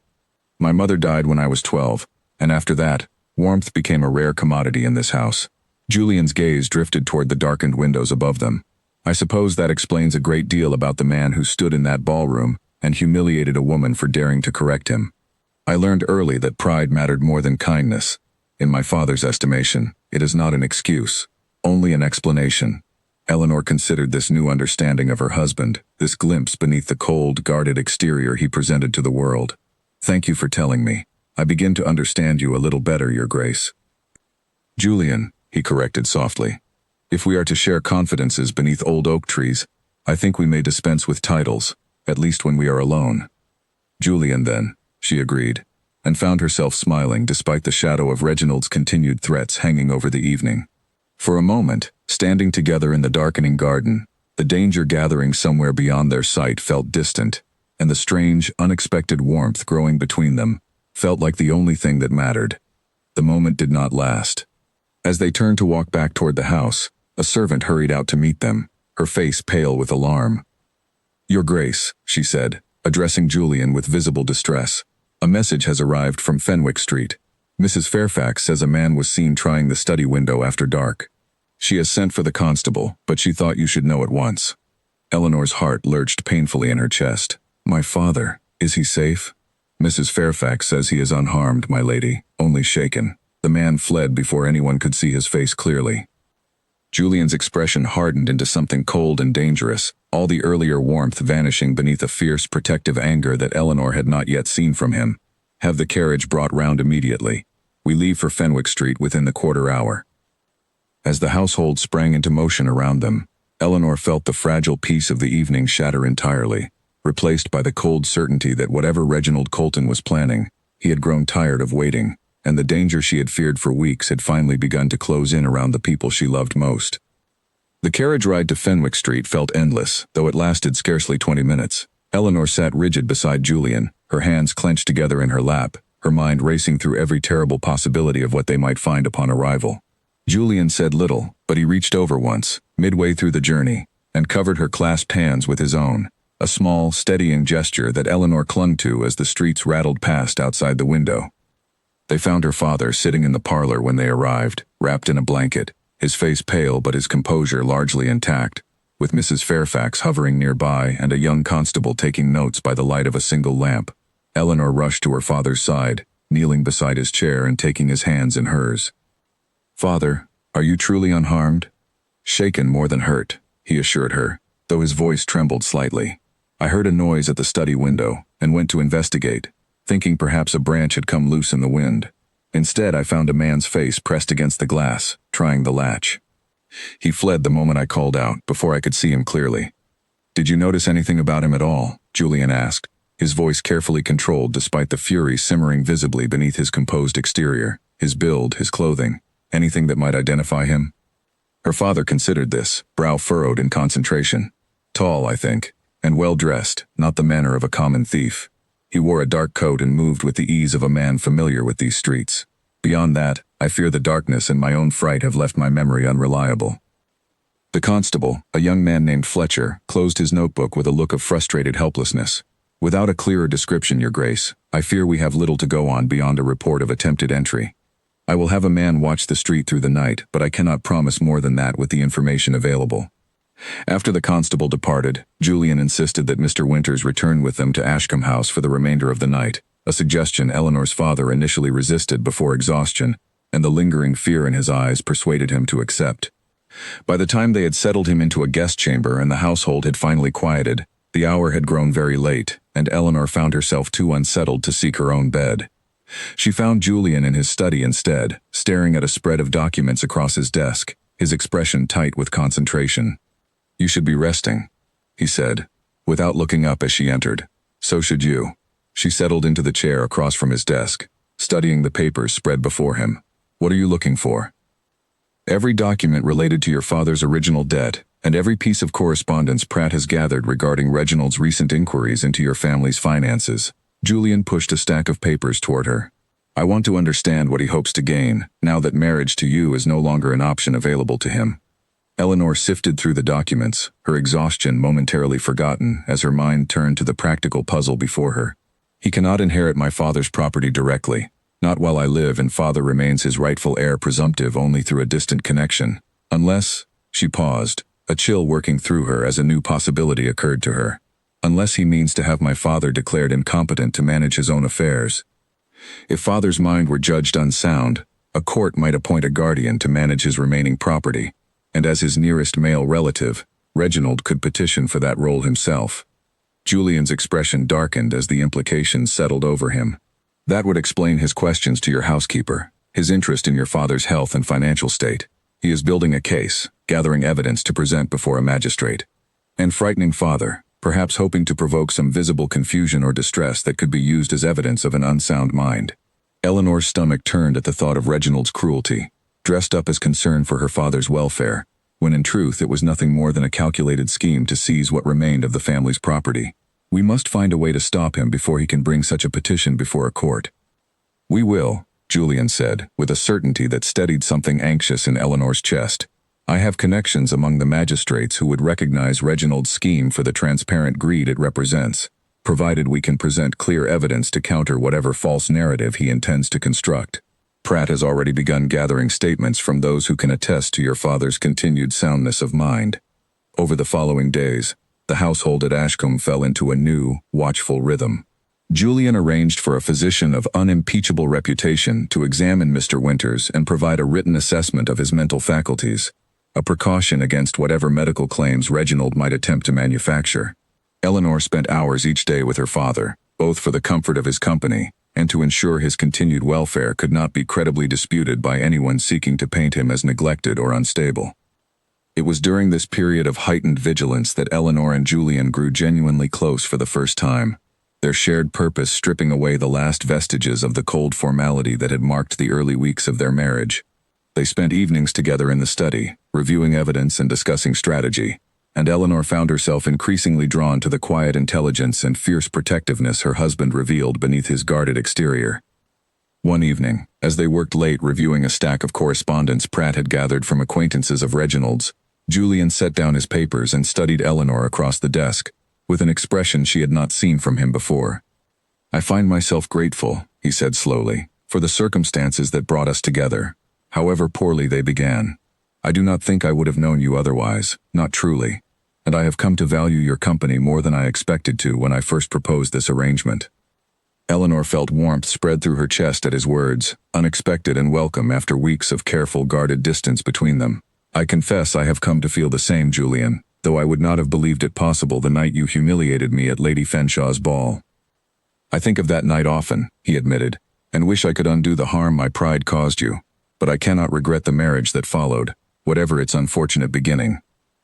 My mother died when I was 12, and after that, warmth became a rare commodity in this house. Julian's gaze drifted toward the darkened windows above them. I suppose that explains a great deal about the man who stood in that ballroom and humiliated a woman for daring to correct him. I learned early that pride mattered more than kindness. In my father's estimation, it is not an excuse, only an explanation. Eleanor considered this new understanding of her husband, this glimpse beneath the cold, guarded exterior he presented to the world. Thank you for telling me. I begin to understand you a little better, Your Grace. Julian, he corrected softly. If we are to share confidences beneath old oak trees, I think we may dispense with titles, at least when we are alone. Julian, then, she agreed, and found herself smiling despite the shadow of Reginald's continued threats hanging over the evening. For a moment, standing together in the darkening garden, the danger gathering somewhere beyond their sight felt distant, and the strange, unexpected warmth growing between them felt like the only thing that mattered. The moment did not last. As they turned to walk back toward the house, a servant hurried out to meet them, her face pale with alarm. Your Grace, she said, addressing Julian with visible distress. A message has arrived from Fenwick Street. Mrs. Fairfax says a man was seen trying the study window after dark. She has sent for the constable, but she thought you should know at once. Eleanor's heart lurched painfully in her chest. My father, is he safe? Mrs. Fairfax says he is unharmed, my lady, only shaken. The man fled before anyone could see his face clearly. Julian's expression hardened into something cold and dangerous, all the earlier warmth vanishing beneath a fierce, protective anger that Eleanor had not yet seen from him. Have the carriage brought round immediately. We leave for Fenwick Street within the quarter hour. As the household sprang into motion around them, Eleanor felt the fragile peace of the evening shatter entirely, replaced by the cold certainty that whatever Reginald Colton was planning, he had grown tired of waiting, and the danger she had feared for weeks had finally begun to close in around the people she loved most. The carriage ride to Fenwick Street felt endless, though it lasted scarcely 20 minutes. Eleanor sat rigid beside Julian, her hands clenched together in her lap, her mind racing through every terrible possibility of what they might find upon arrival. Julian said little, but he reached over once, midway through the journey, and covered her clasped hands with his own, a small, steadying gesture that Eleanor clung to as the streets rattled past outside the window. They found her father sitting in the parlor when they arrived, wrapped in a blanket, his face pale but his composure largely intact, with Mrs. Fairfax hovering nearby and a young constable taking notes by the light of a single lamp. Eleanor rushed to her father's side, kneeling beside his chair and taking his hands in hers. "Father, are you truly unharmed?" "Shaken more than hurt," he assured her, though his voice trembled slightly. "I heard a noise at the study window and went to investigate, thinking perhaps a branch had come loose in the wind. Instead, I found a man's face pressed against the glass, trying the latch. He fled the moment I called out, before I could see him clearly." "Did you notice anything about him at all?" Julian asked, his voice carefully controlled despite the fury simmering visibly beneath his composed exterior, his build, his clothing, anything that might identify him. Her father considered this, brow furrowed in concentration. "Tall, I think, and well-dressed, not the manner of a common thief. He wore a dark coat and moved with the ease of a man familiar with these streets. Beyond that, I fear the darkness and my own fright have left my memory unreliable." The constable, a young man named Fletcher, closed his notebook with a look of frustrated helplessness. "Without a clearer description, Your Grace, I fear we have little to go on beyond a report of attempted entry. I will have a man watch the street through the night, but I cannot promise more than that with the information available." After the constable departed, Julian insisted that Mr. Winters return with them to Ashcombe House for the remainder of the night, a suggestion Eleanor's father initially resisted before exhaustion, and the lingering fear in his eyes persuaded him to accept. By the time they had settled him into a guest chamber and the household had finally quieted, the hour had grown very late, and Eleanor found herself too unsettled to seek her own bed. She found Julian in his study instead, staring at a spread of documents across his desk, his expression tight with concentration. "You should be resting," he said, without looking up as she entered. "So should you." She settled into the chair across from his desk, studying the papers spread before him. "What are you looking for?" "Every document related to your father's original debt, and every piece of correspondence Pratt has gathered regarding Reginald's recent inquiries into your family's finances." Julian pushed a stack of papers toward her. "I want to understand what he hopes to gain, now that marriage to you is no longer an option available to him." Eleanor sifted through the documents, her exhaustion momentarily forgotten as her mind turned to the practical puzzle before her. "He cannot inherit my father's property directly, not while I live, and father remains his rightful heir presumptive only through a distant connection. Unless," she paused, a chill working through her as a new possibility occurred to her. "Unless he means to have my father declared incompetent to manage his own affairs. If father's mind were judged unsound, a court might appoint a guardian to manage his remaining property, and as his nearest male relative, Reginald could petition for that role himself." Julian's expression darkened as the implications settled over him. "That would explain his questions to your housekeeper, his interest in your father's health and financial state. He is building a case, gathering evidence to present before a magistrate. And frightening father, perhaps hoping to provoke some visible confusion or distress that could be used as evidence of an unsound mind." Eleanor's stomach turned at the thought of Reginald's cruelty, dressed up as concern for her father's welfare, when in truth it was nothing more than a calculated scheme to seize what remained of the family's property. "We must find a way to stop him before he can bring such a petition before a court." "We will," Julian said, with a certainty that steadied something anxious in Eleanor's chest. "I have connections among the magistrates who would recognize Reginald's scheme for the transparent greed it represents, provided we can present clear evidence to counter whatever false narrative he intends to construct. Pratt has already begun gathering statements from those who can attest to your father's continued soundness of mind." Over the following days, the household at Ashcombe fell into a new, watchful rhythm. Julian arranged for a physician of unimpeachable reputation to examine Mr. Winters and provide a written assessment of his mental faculties, a precaution against whatever medical claims Reginald might attempt to manufacture. Eleanor spent hours each day with her father, both for the comfort of his company and to ensure his continued welfare could not be credibly disputed by anyone seeking to paint him as neglected or unstable. It was during this period of heightened vigilance that Eleanor and Julian grew genuinely close for the first time, their shared purpose stripping away the last vestiges of the cold formality that had marked the early weeks of their marriage. They spent evenings together in the study, reviewing evidence and discussing strategy, and Eleanor found herself increasingly drawn to the quiet intelligence and fierce protectiveness her husband revealed beneath his guarded exterior. One evening, as they worked late reviewing a stack of correspondence Pratt had gathered from acquaintances of Reginald's, Julian set down his papers and studied Eleanor across the desk, with an expression she had not seen from him before. "I find myself grateful," he said slowly, "for the circumstances that brought us together, however poorly they began. I do not think I would have known you otherwise, not truly, and I have come to value your company more than I expected to when I first proposed this arrangement." Eleanor felt warmth spread through her chest at his words, unexpected and welcome after weeks of careful, guarded distance between them. "I confess I have come to feel the same, Julian, though I would not have believed it possible the night you humiliated me at Lady Fenshaw's ball." "I think of that night often," he admitted, "and wish I could undo the harm my pride caused you, but I cannot regret the marriage that followed, whatever its unfortunate beginning."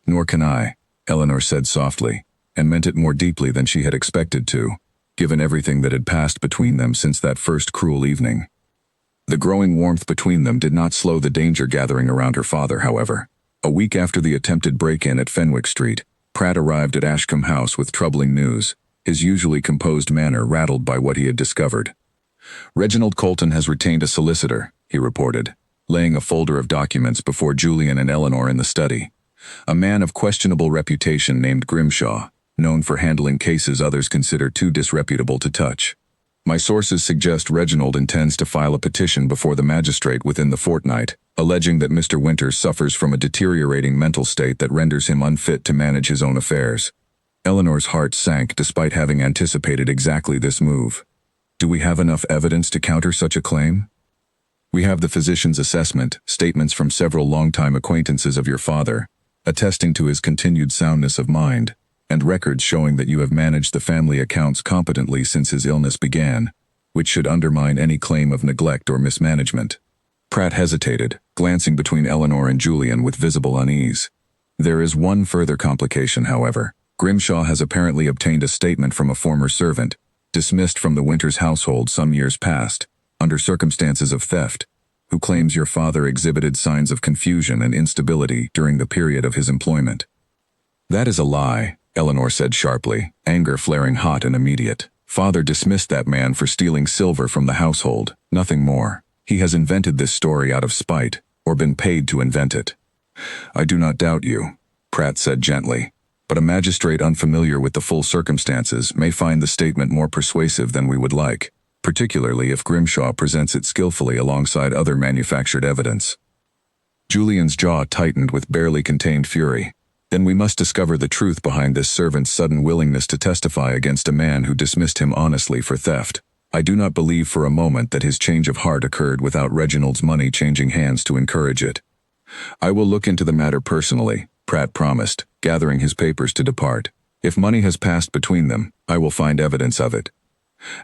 "Nor can I," Eleanor said softly, and meant it more deeply than she had expected to, given everything that had passed between them since that first cruel evening. The growing warmth between them did not slow the danger gathering around her father, however. A week after the attempted break-in at Fenwick Street, Pratt arrived at Ashcombe House with troubling news, his usually composed manner rattled by what he had discovered. "Reginald Colton has retained a solicitor," he reported, laying a folder of documents before Julian and Eleanor in the study. "A man of questionable reputation named Grimshaw, known for handling cases others consider too disreputable to touch. My sources suggest Reginald intends to file a petition before the magistrate within the fortnight, alleging that Mr. Winters suffers from a deteriorating mental state that renders him unfit to manage his own affairs." Eleanor's heart sank despite having anticipated exactly this move. "Do we have enough evidence to counter such a claim?" "We have the physician's assessment, statements from several longtime acquaintances of your father, attesting to his continued soundness of mind, and records showing that you have managed the family accounts competently since his illness began, which should undermine any claim of neglect or mismanagement." Pratt hesitated, glancing between Eleanor and Julian with visible unease. "There is one further complication, however. Grimshaw has apparently obtained a statement from a former servant, dismissed from the Winters household some years past, under circumstances of theft, who claims your father exhibited signs of confusion and instability during the period of his employment." "That is a lie," Eleanor said sharply, anger flaring hot and immediate. "Father dismissed that man for stealing silver from the household, nothing more. He has invented this story out of spite, or been paid to invent it." "I do not doubt you," Pratt said gently, "but a magistrate unfamiliar with the full circumstances may find the statement more persuasive than we would like, particularly if Grimshaw presents it skillfully alongside other manufactured evidence." Julian's jaw tightened with barely contained fury. "Then we must discover the truth behind this servant's sudden willingness to testify against a man who dismissed him honestly for theft. I do not believe for a moment that his change of heart occurred without Reginald's money changing hands to encourage it." "I will look into the matter personally," Pratt promised, gathering his papers to depart. "If money has passed between them, I will find evidence of it."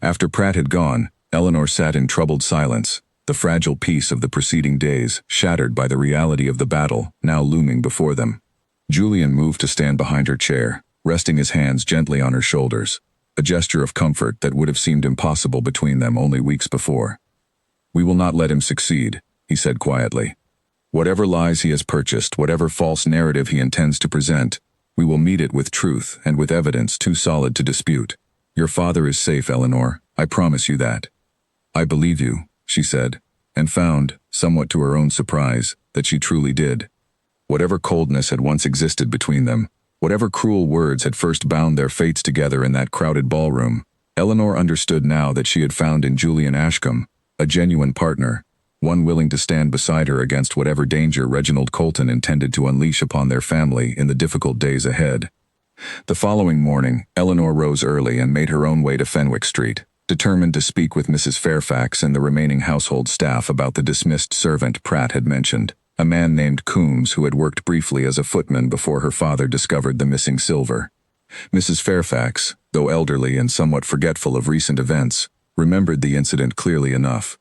After Pratt had gone, Eleanor sat in troubled silence, the fragile peace of the preceding days shattered by the reality of the battle now looming before them. Julian moved to stand behind her chair, resting his hands gently on her shoulders, a gesture of comfort that would have seemed impossible between them only weeks before. "We will not let him succeed," he said quietly. "Whatever lies he has purchased, whatever false narrative he intends to present, we will meet it with truth and with evidence too solid to dispute. Your father is safe, Eleanor, I promise you that." "I believe you," she said, and found, somewhat to her own surprise, that she truly did. Whatever coldness had once existed between them, whatever cruel words had first bound their fates together in that crowded ballroom, Eleanor understood now that she had found in Julian Ashcombe a genuine partner, one willing to stand beside her against whatever danger Reginald Colton intended to unleash upon their family in the difficult days ahead. The following morning, Eleanor rose early and made her own way to Fenwick Street, determined to speak with Mrs. Fairfax and the remaining household staff about the dismissed servant Pratt had mentioned, a man named Coombs who had worked briefly as a footman before her father discovered the missing silver. Mrs. Fairfax, though elderly and somewhat forgetful of recent events, remembered the incident clearly enough.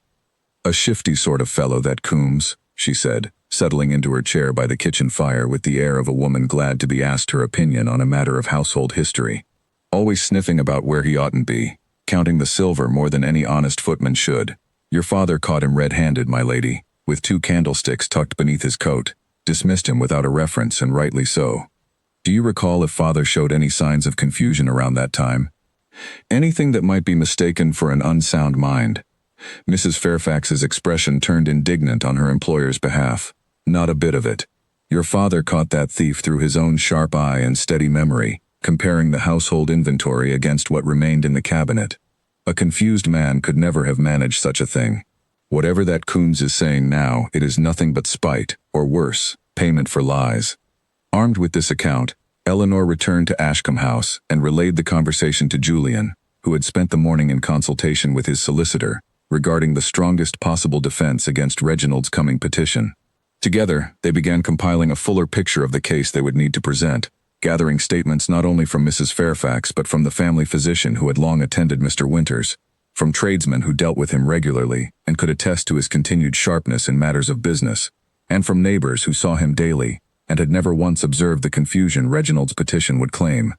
"A shifty sort of fellow, that Coombs," she said, settling into her chair by the kitchen fire with the air of a woman glad to be asked her opinion on a matter of household history. "Always sniffing about where he oughtn't be, counting the silver more than any honest footman should. Your father caught him red-handed, my lady, with 2 candlesticks tucked beneath his coat, dismissed him without a reference, and rightly so. Do you recall if father showed any signs of confusion around that time? Anything that might be mistaken for an unsound mind?" Mrs. Fairfax's expression turned indignant on her employer's behalf. Not a bit of it. Your father caught that thief through his own sharp eye and steady memory, comparing the household inventory against what remained in the cabinet. A confused man could never have managed such a thing. Whatever that Coombs is saying now, it is nothing but spite, or worse, payment for lies. Armed with this account, Eleanor returned to Ashcombe House and relayed the conversation to Julian, who had spent the morning in consultation with his solicitor regarding the strongest possible defense against Reginald's coming petition. Together, they began compiling a fuller picture of the case they would need to present, gathering statements not only from Mrs. Fairfax but from the family physician who had long attended Mr. Winters, from tradesmen who dealt with him regularly and could attest to his continued sharpness in matters of business, and from neighbors who saw him daily and had never once observed the confusion Reginald's petition would claim.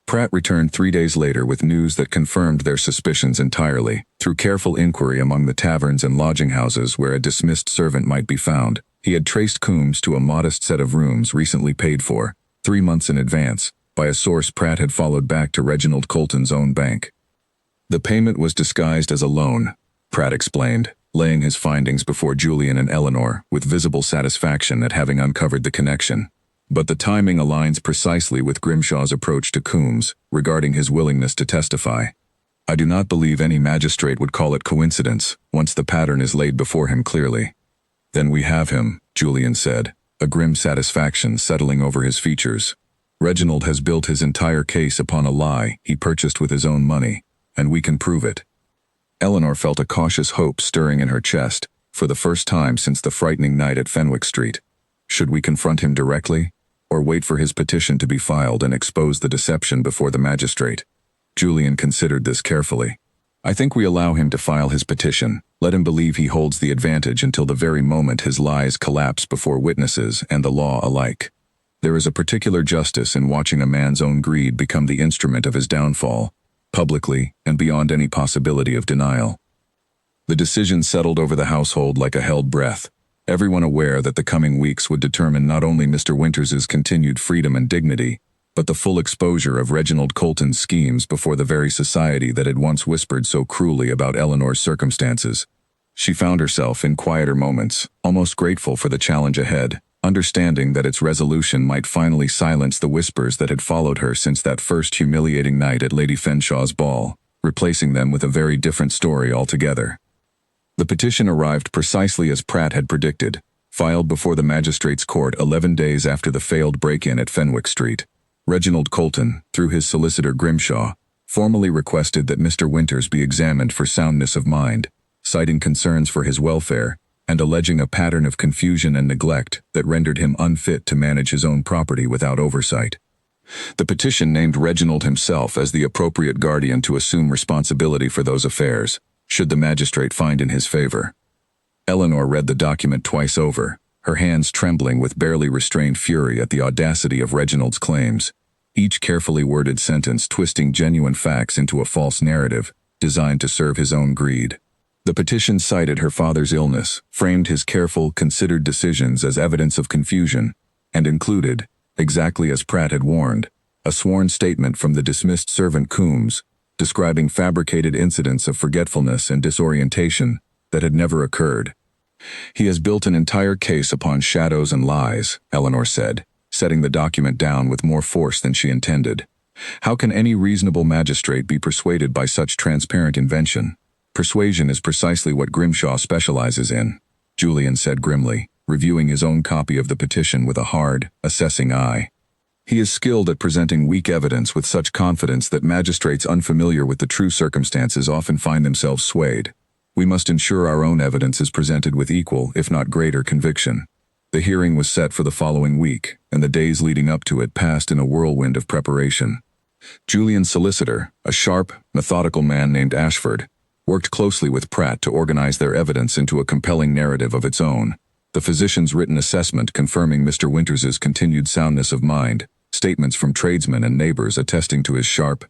Pratt returned 3 days later with news that confirmed their suspicions entirely. Through careful inquiry among the taverns and lodging houses where a dismissed servant might be found, he had traced Coombs to a modest set of rooms recently paid for, 3 months in advance, by a source Pratt had followed back to Reginald Colton's own bank. The payment was disguised as a loan, Pratt explained, laying his findings before Julian and Eleanor with visible satisfaction at having uncovered the connection. But the timing aligns precisely with Grimshaw's approach to Coombs regarding his willingness to testify. I do not believe any magistrate would call it coincidence once the pattern is laid before him clearly. Then we have him, Julian said, a grim satisfaction settling over his features. Reginald has built his entire case upon a lie he purchased with his own money, and we can prove it. Eleanor felt a cautious hope stirring in her chest, for the first time since the frightening night at Fenwick Street. Should we confront him directly, or wait for his petition to be filed and expose the deception before the magistrate? Julian considered this carefully. I think we allow him to file his petition, let him believe he holds the advantage until the very moment his lies collapse before witnesses and the law alike. There is a particular justice in watching a man's own greed become the instrument of his downfall, publicly and beyond any possibility of denial. The decision settled over the household like a held breath, everyone aware that the coming weeks would determine not only Mr. Winters's continued freedom and dignity, but the full exposure of Reginald Colton's schemes before the very society that had once whispered so cruelly about Eleanor's circumstances. She found herself, in quieter moments, almost grateful for the challenge ahead, understanding that its resolution might finally silence the whispers that had followed her since that first humiliating night at Lady Fenshaw's ball, replacing them with a very different story altogether. The petition arrived precisely as Pratt had predicted, filed before the magistrate's court 11 days after the failed break-in at Fenwick Street. Reginald Colton, through his solicitor Grimshaw, formally requested that Mr. Winters be examined for soundness of mind, citing concerns for his welfare, and alleging a pattern of confusion and neglect that rendered him unfit to manage his own property without oversight. The petition named Reginald himself as the appropriate guardian to assume responsibility for those affairs, should the magistrate find in his favor. Eleanor read the document twice over, her hands trembling with barely restrained fury at the audacity of Reginald's claims, each carefully worded sentence twisting genuine facts into a false narrative, designed to serve his own greed. The petition cited her father's illness, framed his careful, considered decisions as evidence of confusion, and included, exactly as Pratt had warned, a sworn statement from the dismissed servant Coombs, describing fabricated incidents of forgetfulness and disorientation that had never occurred. He has built an entire case upon shadows and lies, Eleanor said, setting the document down with more force than she intended. How can any reasonable magistrate be persuaded by such transparent invention? Persuasion is precisely what Grimshaw specializes in, Julian said grimly, reviewing his own copy of the petition with a hard, assessing eye. He is skilled at presenting weak evidence with such confidence that magistrates unfamiliar with the true circumstances often find themselves swayed. We must ensure our own evidence is presented with equal, if not greater, conviction. The hearing was set for the following week, and the days leading up to it passed in a whirlwind of preparation. Julian's solicitor, a sharp, methodical man named Ashford, worked closely with Pratt to organize their evidence into a compelling narrative of its own. The physician's written assessment confirming Mr. Winters's continued soundness of mind, statements from tradesmen and neighbors attesting to his sharp,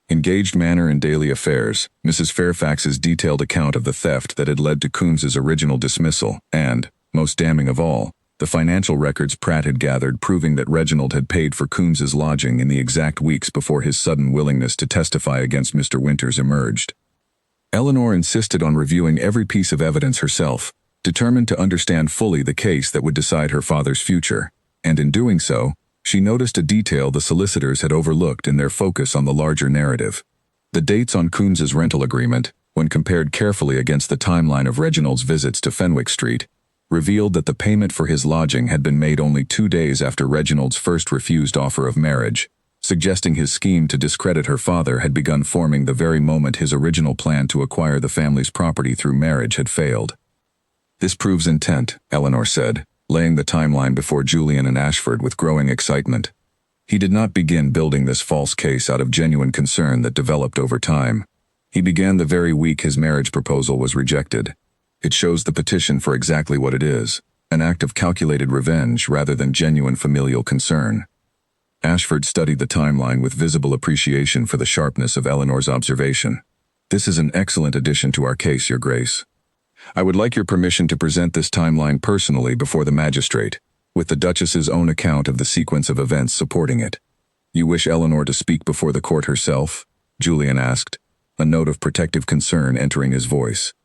engaged manner in daily affairs, Mrs. Fairfax's detailed account of the theft that had led to Coombs's original dismissal, and, most damning of all, the financial records Pratt had gathered proving that Reginald had paid for Coombs's lodging in the exact weeks before his sudden willingness to testify against Mr. Winters emerged. Eleanor insisted on reviewing every piece of evidence herself, determined to understand fully the case that would decide her father's future, and in doing so, she noticed a detail the solicitors had overlooked in their focus on the larger narrative. The dates on Coombs's rental agreement, when compared carefully against the timeline of Reginald's visits to Fenwick Street, revealed that the payment for his lodging had been made only 2 days after Reginald's first refused offer of marriage, suggesting his scheme to discredit her father had begun forming the very moment his original plan to acquire the family's property through marriage had failed. "This proves intent," Eleanor said, laying the timeline before Julian and Ashford with growing excitement. He did not begin building this false case out of genuine concern that developed over time. He began the very week his marriage proposal was rejected. It shows the petition for exactly what it is, an act of calculated revenge rather than genuine familial concern. Ashford studied the timeline with visible appreciation for the sharpness of Eleanor's observation. "This is an excellent addition to our case, Your Grace. I would like your permission to present this timeline personally before the magistrate, with the Duchess's own account of the sequence of events supporting it." "You wish Eleanor to speak before the court herself?" Julian asked, a note of protective concern entering his voice.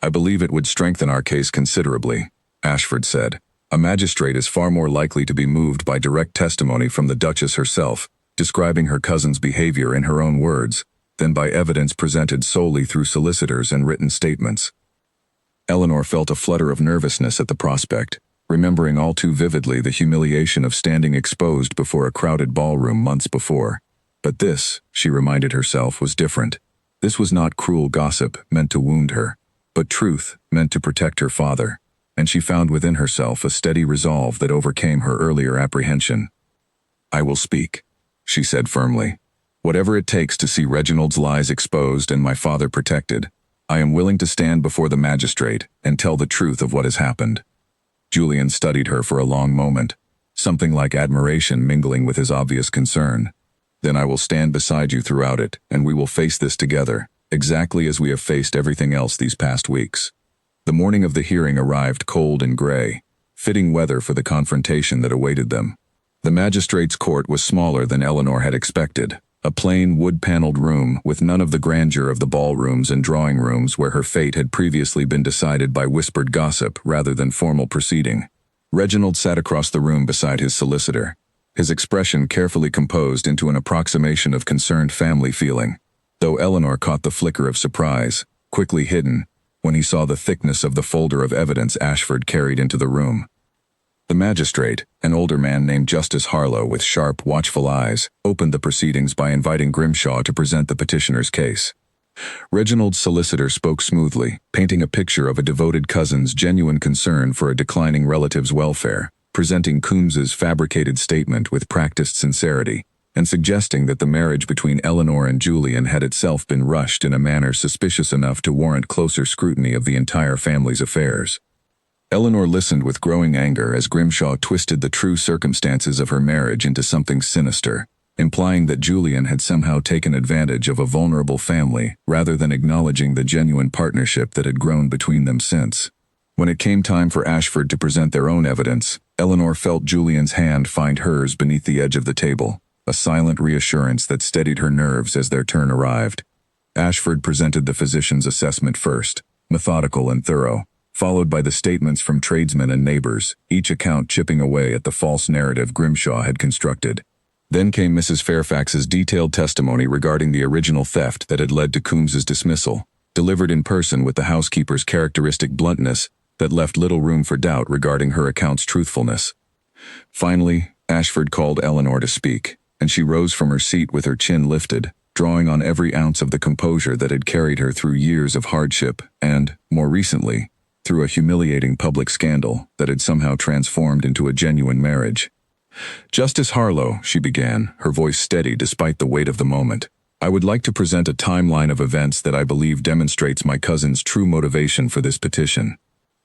"I believe it would strengthen our case considerably," Ashford said. "A magistrate is far more likely to be moved by direct testimony from the Duchess herself, describing her cousin's behavior in her own words, than by evidence presented solely through solicitors and written statements." Eleanor felt a flutter of nervousness at the prospect, remembering all too vividly the humiliation of standing exposed before a crowded ballroom months before. But this, she reminded herself, was different. This was not cruel gossip meant to wound her, but truth meant to protect her father, and she found within herself a steady resolve that overcame her earlier apprehension. "I will speak," she said firmly. "Whatever it takes to see Reginald's lies exposed and my father protected, I am willing to stand before the magistrate and tell the truth of what has happened." Julian studied her for a long moment, something like admiration mingling with his obvious concern. "Then I will stand beside you throughout it, and we will face this together, exactly as we have faced everything else these past weeks." The morning of the hearing arrived cold and gray, fitting weather for the confrontation that awaited them. The magistrate's court was smaller than Eleanor had expected, a plain wood-paneled room with none of the grandeur of the ballrooms and drawing rooms where her fate had previously been decided by whispered gossip rather than formal proceeding. Reginald sat across the room beside his solicitor, his expression carefully composed into an approximation of concerned family feeling, though Eleanor caught the flicker of surprise, quickly hidden, when he saw the thickness of the folder of evidence Ashford carried into the room. The magistrate, an older man named Justice Harlow with sharp, watchful eyes, opened the proceedings by inviting Grimshaw to present the petitioner's case. Reginald's solicitor spoke smoothly, painting a picture of a devoted cousin's genuine concern for a declining relative's welfare, presenting Coombs's fabricated statement with practiced sincerity, and suggesting that the marriage between Eleanor and Julian had itself been rushed in a manner suspicious enough to warrant closer scrutiny of the entire family's affairs. Eleanor listened with growing anger as Grimshaw twisted the true circumstances of her marriage into something sinister, implying that Julian had somehow taken advantage of a vulnerable family rather than acknowledging the genuine partnership that had grown between them since. When it came time for Ashford to present their own evidence, Eleanor felt Julian's hand find hers beneath the edge of the table, a silent reassurance that steadied her nerves as their turn arrived. Ashford presented the physician's assessment first, methodical and thorough, followed by the statements from tradesmen and neighbors, each account chipping away at the false narrative Grimshaw had constructed. Then came Mrs. Fairfax's detailed testimony regarding the original theft that had led to Coombs's dismissal, delivered in person with the housekeeper's characteristic bluntness that left little room for doubt regarding her account's truthfulness. Finally, Ashford called Eleanor to speak, and she rose from her seat with her chin lifted, drawing on every ounce of the composure that had carried her through years of hardship and, more recently, through a humiliating public scandal that had somehow transformed into a genuine marriage. "Justice Harlow," she began, her voice steady despite the weight of the moment, "I would like to present a timeline of events that I believe demonstrates my cousin's true motivation for this petition."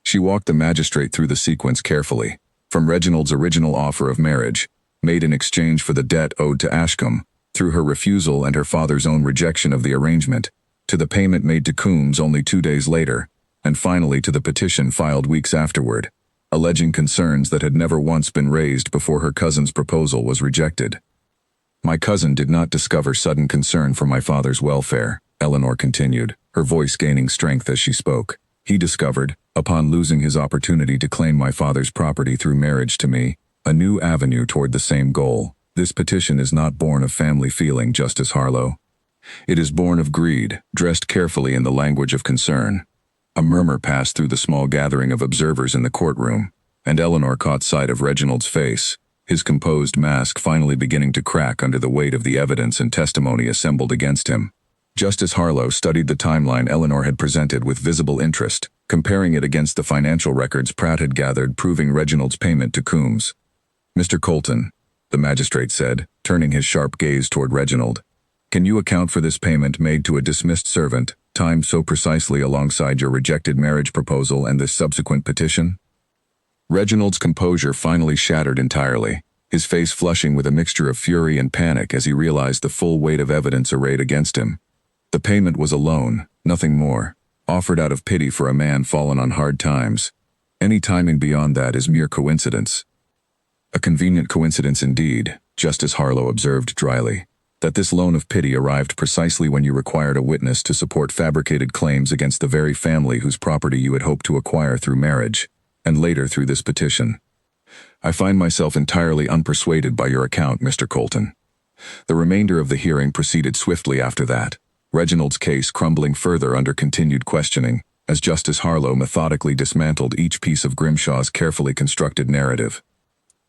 She walked the magistrate through the sequence carefully, from Reginald's original offer of marriage, made in exchange for the debt owed to Ashcombe, through her refusal and her father's own rejection of the arrangement, to the payment made to Coombs only 2 days later, and finally to the petition filed weeks afterward, alleging concerns that had never once been raised before her cousin's proposal was rejected. "My cousin did not discover sudden concern for my father's welfare," Eleanor continued, her voice gaining strength as she spoke. He discovered, upon losing his opportunity to claim my father's property through marriage to me, a new avenue toward the same goal. This petition is not born of family feeling, Justice Harlow. It is born of greed, dressed carefully in the language of concern. A murmur passed through the small gathering of observers in the courtroom, and Eleanor caught sight of Reginald's face, his composed mask finally beginning to crack under the weight of the evidence and testimony assembled against him. Justice Harlow studied the timeline Eleanor had presented with visible interest, comparing it against the financial records Pratt had gathered proving Reginald's payment to Coombs. "Mr. Colton," the magistrate said, turning his sharp gaze toward Reginald, "can you account for this payment made to a dismissed servant, timed so precisely alongside your rejected marriage proposal and this subsequent petition?" Reginald's composure finally shattered entirely, his face flushing with a mixture of fury and panic as he realized the full weight of evidence arrayed against him. The payment was a loan, nothing more, offered out of pity for a man fallen on hard times. Any timing beyond that is mere coincidence. "A convenient coincidence indeed," Justice Harlow observed dryly, "that this loan of pity arrived precisely when you required a witness to support fabricated claims against the very family whose property you had hoped to acquire through marriage, and later through this petition. I find myself entirely unpersuaded by your account, Mr. Colton." The remainder of the hearing proceeded swiftly after that, Reginald's case crumbling further under continued questioning, as Justice Harlow methodically dismantled each piece of Grimshaw's carefully constructed narrative.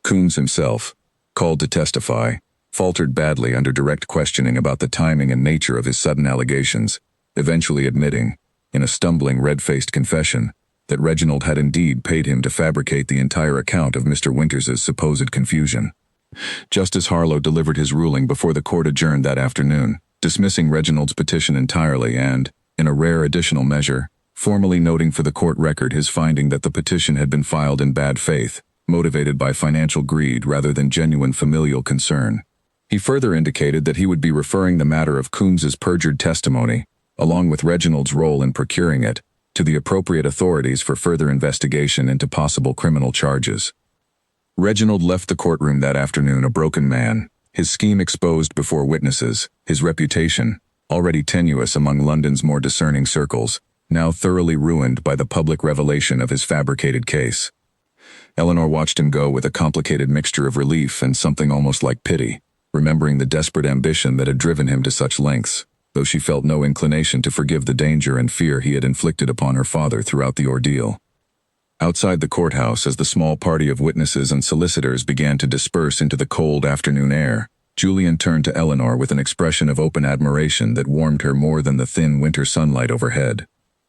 Coombs himself, called to testify, faltered badly under direct questioning about the timing and nature of his sudden allegations, eventually admitting, in a stumbling red-faced confession, that Reginald had indeed paid him to fabricate the entire account of Mr. Winters's supposed confusion. Justice Harlow delivered his ruling before the court adjourned that afternoon, dismissing Reginald's petition entirely and, in a rare additional measure, formally noting for the court record his finding that the petition had been filed in bad faith, motivated by financial greed rather than genuine familial concern. He further indicated that he would be referring the matter of Coombs's perjured testimony, along with Reginald's role in procuring it, to the appropriate authorities for further investigation into possible criminal charges. Reginald left the courtroom that afternoon a broken man, his scheme exposed before witnesses, his reputation, already tenuous among London's more discerning circles, now thoroughly ruined by the public revelation of his fabricated case. Eleanor watched him go with a complicated mixture of relief and something almost like pity, remembering the desperate ambition that had driven him to such lengths, though she felt no inclination to forgive the danger and fear he had inflicted upon her father throughout the ordeal. Outside the courthouse, as the small party of witnesses and solicitors began to disperse into the cold afternoon air, Julian turned to Eleanor with an expression of open admiration that warmed her more than the thin winter sunlight overhead.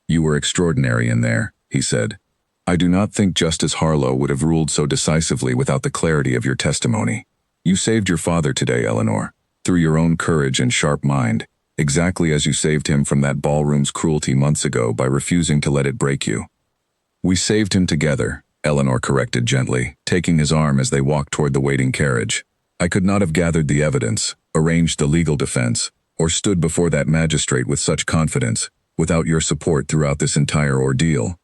"You were extraordinary in there," he said. "I do not think Justice Harlow would have ruled so decisively without the clarity of your testimony. You saved your father today, Eleanor, through your own courage and sharp mind, exactly as you saved him from that ballroom's cruelty months ago by refusing to let it break you." "We saved him together," Eleanor corrected gently, taking his arm as they walked toward the waiting carriage. "I could not have gathered the evidence, arranged the legal defense, or stood before that magistrate with such confidence, without your support throughout this entire ordeal.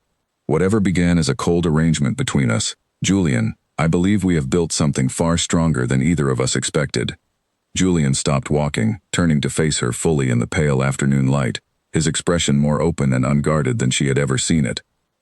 Whatever began as a cold arrangement between us, Julian, I believe we have built something far stronger than either of us expected." Julian stopped walking, turning to face her fully in the pale afternoon light, his expression more open and unguarded than she had ever seen it.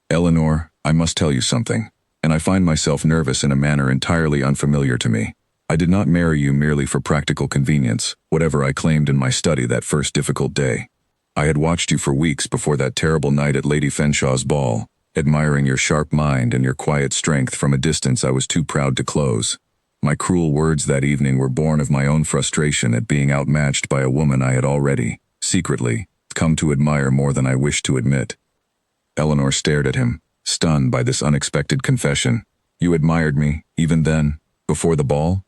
"Eleanor, I must tell you something, and I find myself nervous in a manner entirely unfamiliar to me. I did not marry you merely for practical convenience, whatever I claimed in my study that first difficult day. I had watched you for weeks before that terrible night at Lady Fenshaw's ball, admiring your sharp mind and your quiet strength from a distance I was too proud to close. My cruel words that evening were born of my own frustration at being outmatched by a woman I had already, secretly, come to admire more than I wished to admit." Eleanor stared at him, stunned by this unexpected confession. "You admired me, even then, before the ball?"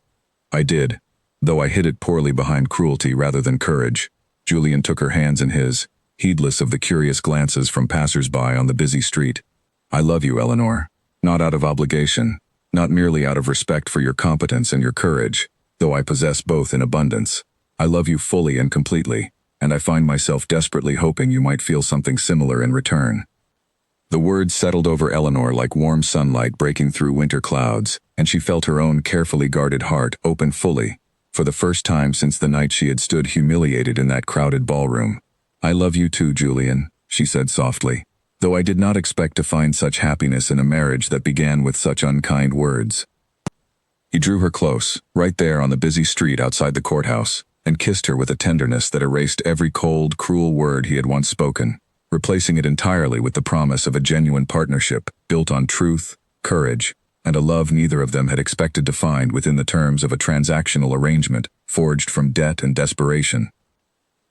"I did, though I hid it poorly behind cruelty rather than courage." Julian took her hands in his, heedless of the curious glances from passers-by on the busy street. "I love you, Eleanor, not out of obligation, not merely out of respect for your competence and your courage, though I possess both in abundance. I love you fully and completely, and I find myself desperately hoping you might feel something similar in return." The words settled over Eleanor like warm sunlight breaking through winter clouds, and she felt her own carefully guarded heart open fully, for the first time since the night she had stood humiliated in that crowded ballroom. "I love you too, Julian," she said softly, "though I did not expect to find such happiness in a marriage that began with such unkind words." He drew her close, right there on the busy street outside the courthouse, and kissed her with a tenderness that erased every cold, cruel word he had once spoken, replacing it entirely with the promise of a genuine partnership built on truth, courage, and a love neither of them had expected to find within the terms of a transactional arrangement forged from debt and desperation.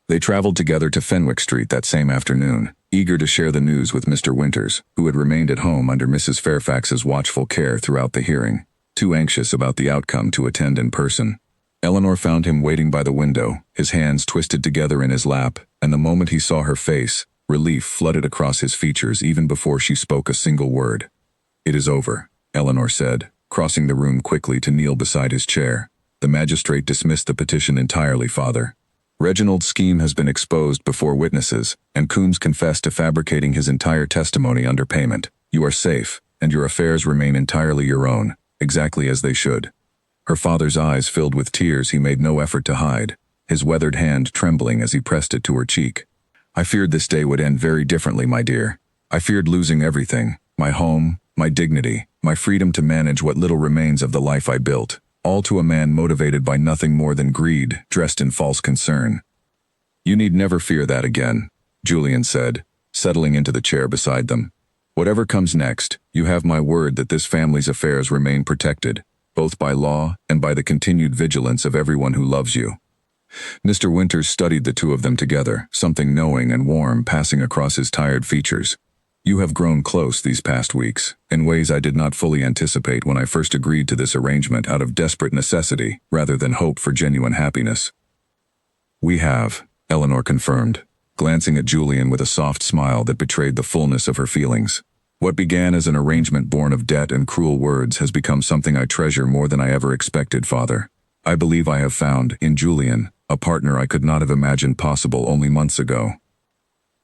They traveled together to Fenwick Street that same afternoon, eager to share the news with Mr. Winters, who had remained at home under Mrs. Fairfax's watchful care throughout the hearing, too anxious about the outcome to attend in person. Eleanor found him waiting by the window, his hands twisted together in his lap, and the moment he saw her face, relief flooded across his features even before she spoke a single word. "It is over," Eleanor said, crossing the room quickly to kneel beside his chair. "The magistrate dismissed the petition entirely, Father. Reginald's scheme has been exposed before witnesses, and Coombs confessed to fabricating his entire testimony under payment. You are safe, and your affairs remain entirely your own, exactly as they should." Her father's eyes filled with tears he made no effort to hide, his weathered hand trembling as he pressed it to her cheek. "I feared this day would end very differently, my dear. I feared losing everything, my home, my dignity, my freedom to manage what little remains of the life I built, all to a man motivated by nothing more than greed, dressed in false concern." "You need never fear that again," Julian said, settling into the chair beside them. "Whatever comes next, you have my word that this family's affairs remain protected, both by law and by the continued vigilance of everyone who loves you." Mr. Winters studied the two of them together, something knowing and warm passing across his tired features. "You have grown close these past weeks, in ways I did not fully anticipate when I first agreed to this arrangement out of desperate necessity rather than hope for genuine happiness." "We have," Eleanor confirmed, glancing at Julian with a soft smile that betrayed the fullness of her feelings. "What began as an arrangement born of debt and cruel words has become something I treasure more than I ever expected, Father. I believe I have found, in Julian, a partner I could not have imagined possible only months ago."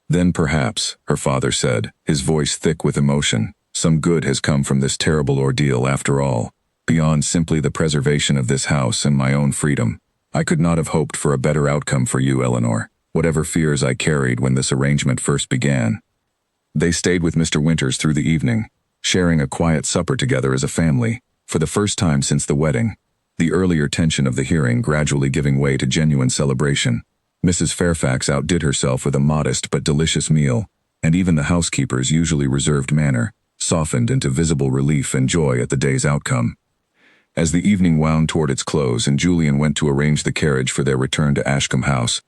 "Then perhaps," her father said, his voice thick with emotion, "some good has come from this terrible ordeal after all, beyond simply the preservation of this house and my own freedom. I could not have hoped for a better outcome for you, Eleanor, whatever fears I carried when this arrangement first began." They stayed with Mr. Winters through the evening, sharing a quiet supper together as a family, for the first time since the wedding, the earlier tension of the hearing gradually giving way to genuine celebration. Mrs. Fairfax outdid herself with a modest but delicious meal, and even the housekeeper's usually reserved manner softened into visible relief and joy at the day's outcome. As the evening wound toward its close and Julian went to arrange the carriage for their return to Ashcombe House,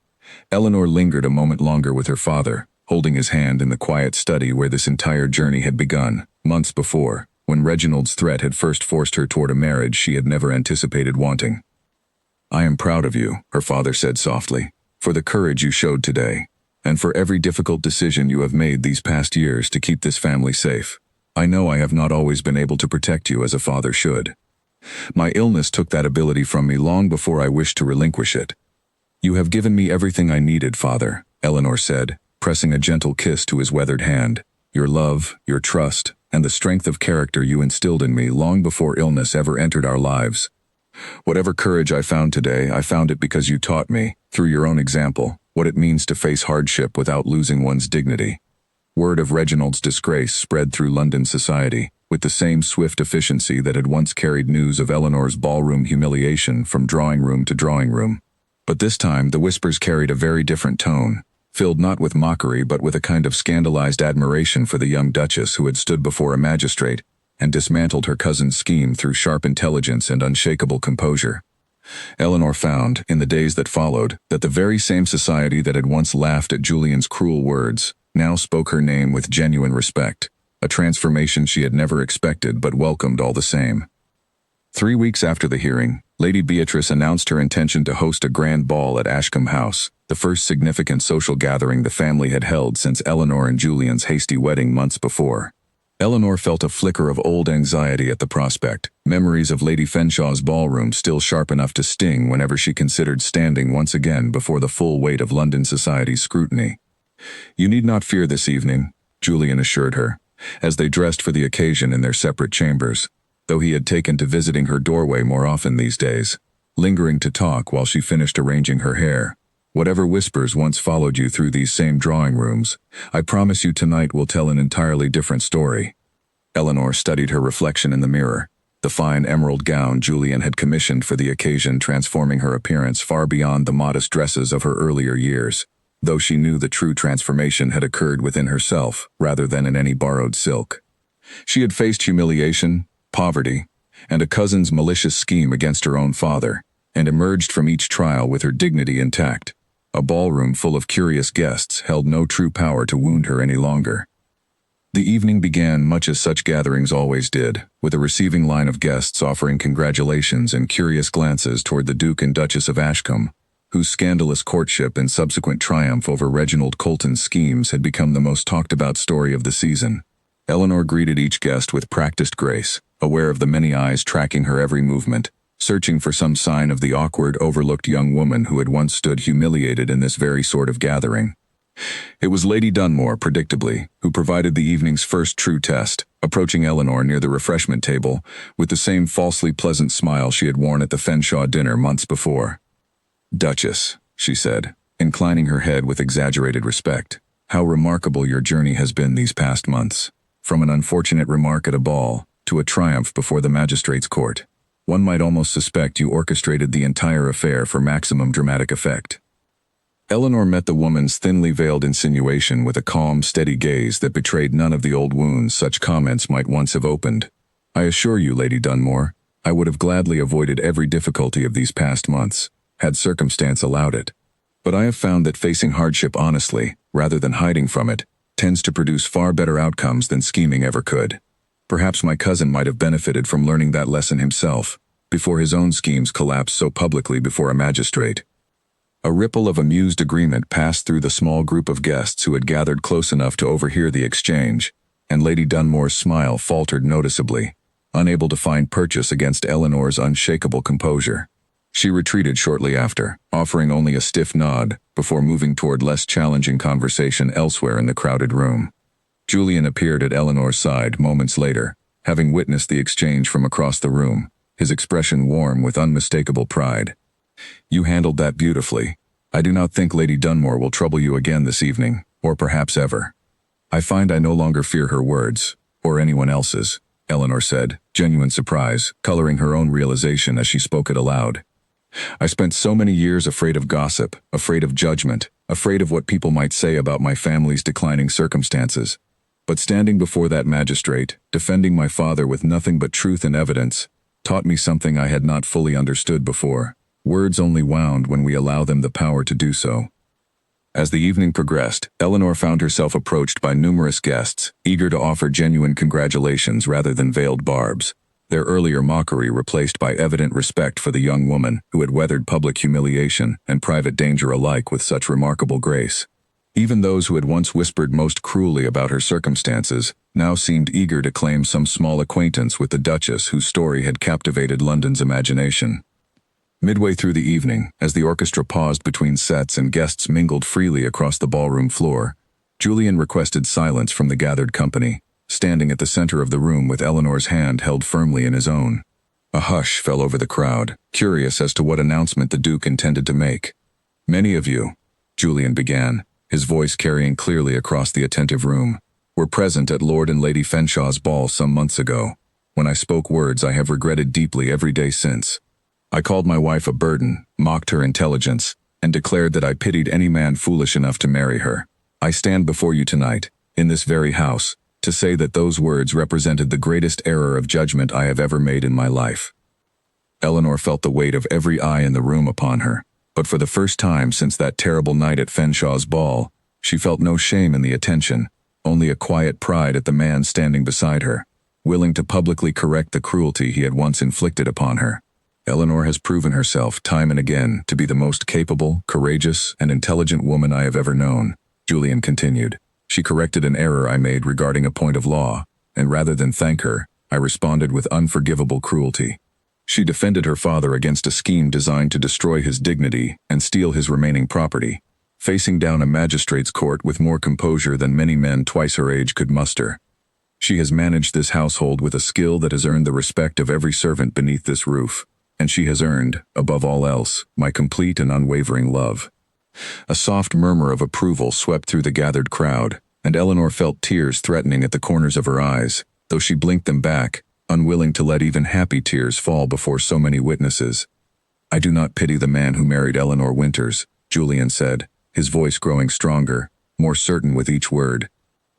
Eleanor lingered a moment longer with her father, holding his hand in the quiet study where this entire journey had begun, months before, when Reginald's threat had first forced her toward a marriage she had never anticipated wanting. "I am proud of you," her father said softly, "for the courage you showed today, and for every difficult decision you have made these past years to keep this family safe. I know I have not always been able to protect you as a father should. My illness took that ability from me long before I wished to relinquish it. You have given me everything I needed, Father," Eleanor said, pressing a gentle kiss to his weathered hand. "Your love, your trust, and the strength of character you instilled in me long before illness ever entered our lives. Whatever courage I found today, I found it because you taught me, through your own example, what it means to face hardship without losing one's dignity." Word of Reginald's disgrace spread through London society, with the same swift efficiency that had once carried news of Eleanor's ballroom humiliation from drawing room to drawing room. But this time the whispers carried a very different tone, filled not with mockery but with a kind of scandalized admiration for the young duchess who had stood before a magistrate and dismantled her cousin's scheme through sharp intelligence and unshakable composure. Eleanor found, in the days that followed, that the very same society that had once laughed at Julian's cruel words now spoke her name with genuine respect, a transformation she had never expected but welcomed all the same. 3 weeks after the hearing, Lady Beatrice announced her intention to host a grand ball at Ashcombe House, the first significant social gathering the family had held since Eleanor and Julian's hasty wedding months before. Eleanor felt a flicker of old anxiety at the prospect, memories of Lady Fenshaw's ballroom still sharp enough to sting whenever she considered standing once again before the full weight of London society's scrutiny. "You need not fear this evening," Julian assured her, as they dressed for the occasion in their separate chambers, though he had taken to visiting her doorway more often these days, lingering to talk while she finished arranging her hair. Whatever whispers once followed you through these same drawing rooms, I promise you tonight will tell an entirely different story." Eleanor studied her reflection in the mirror, the fine emerald gown Julian had commissioned for the occasion transforming her appearance far beyond the modest dresses of her earlier years, though she knew the true transformation had occurred within herself rather than in any borrowed silk. She had faced humiliation, poverty, and a cousin's malicious scheme against her own father, and emerged from each trial with her dignity intact. A ballroom full of curious guests held no true power to wound her any longer. The evening began much as such gatherings always did, with a receiving line of guests offering congratulations and curious glances toward the Duke and Duchess of Ashcombe, whose scandalous courtship and subsequent triumph over Reginald Colton's schemes had become the most talked-about story of the season. Eleanor greeted each guest with practiced grace, aware of the many eyes tracking her every movement, searching for some sign of the awkward, overlooked young woman who had once stood humiliated in this very sort of gathering. It was Lady Dunmore, predictably, who provided the evening's first true test, approaching Eleanor near the refreshment table with the same falsely pleasant smile she had worn at the Fenshaw dinner months before. "Duchess," she said, inclining her head with exaggerated respect, "how remarkable your journey has been these past months. From an unfortunate remark at a ball to a triumph before the magistrate's court. One might almost suspect you orchestrated the entire affair for maximum dramatic effect." Eleanor met the woman's thinly veiled insinuation with a calm, steady gaze that betrayed none of the old wounds such comments might once have opened. "I assure you, Lady Dunmore, I would have gladly avoided every difficulty of these past months, had circumstance allowed it. But I have found that facing hardship honestly, rather than hiding from it, tends to produce far better outcomes than scheming ever could. Perhaps my cousin might have benefited from learning that lesson himself, before his own schemes collapsed so publicly before a magistrate." A ripple of amused agreement passed through the small group of guests who had gathered close enough to overhear the exchange, and Lady Dunmore's smile faltered noticeably, unable to find purchase against Eleanor's unshakable composure. She retreated shortly after, offering only a stiff nod, before moving toward less challenging conversation elsewhere in the crowded room. Julian appeared at Eleanor's side moments later, having witnessed the exchange from across the room, his expression warm with unmistakable pride. "You handled that beautifully. I do not think Lady Dunmore will trouble you again this evening, or perhaps ever." "I find I no longer fear her words, or anyone else's," Eleanor said, genuine surprise, coloring her own realization as she spoke it aloud. "I spent so many years afraid of gossip, afraid of judgment, afraid of what people might say about my family's declining circumstances. But standing before that magistrate, defending my father with nothing but truth and evidence, taught me something I had not fully understood before. Words only wound when we allow them the power to do so." As the evening progressed, Eleanor found herself approached by numerous guests, eager to offer genuine congratulations rather than veiled barbs, their earlier mockery replaced by evident respect for the young woman who had weathered public humiliation and private danger alike with such remarkable grace. Even those who had once whispered most cruelly about her circumstances now seemed eager to claim some small acquaintance with the Duchess whose story had captivated London's imagination. Midway through the evening, as the orchestra paused between sets and guests mingled freely across the ballroom floor, Julian requested silence from the gathered company, standing at the center of the room with Eleanor's hand held firmly in his own. A hush fell over the crowd, curious as to what announcement the Duke intended to make. "Many of you," Julian began, his voice carrying clearly across the attentive room, "were present at Lord and Lady Fenshaw's ball some months ago. When I spoke words I have regretted deeply every day since. I called my wife a burden, mocked her intelligence, and declared that I pitied any man foolish enough to marry her. I stand before you tonight, in this very house, to say that those words represented the greatest error of judgment I have ever made in my life." Eleanor felt the weight of every eye in the room upon her, but for the first time since that terrible night at Fenshaw's ball, she felt no shame in the attention, only a quiet pride at the man standing beside her, willing to publicly correct the cruelty he had once inflicted upon her. "Eleanor has proven herself time and again to be the most capable, courageous, and intelligent woman I have ever known," Julian continued. "She corrected an error I made regarding a point of law, and rather than thank her, I responded with unforgivable cruelty. She defended her father against a scheme designed to destroy his dignity and steal his remaining property, facing down a magistrate's court with more composure than many men twice her age could muster. She has managed this household with a skill that has earned the respect of every servant beneath this roof. And she has earned, above all else, my complete and unwavering love." A soft murmur of approval swept through the gathered crowd, and Eleanor felt tears threatening at the corners of her eyes, though she blinked them back, unwilling to let even happy tears fall before so many witnesses. "I do not pity the man who married Eleanor Winters," Julian said, his voice growing stronger, more certain with each word.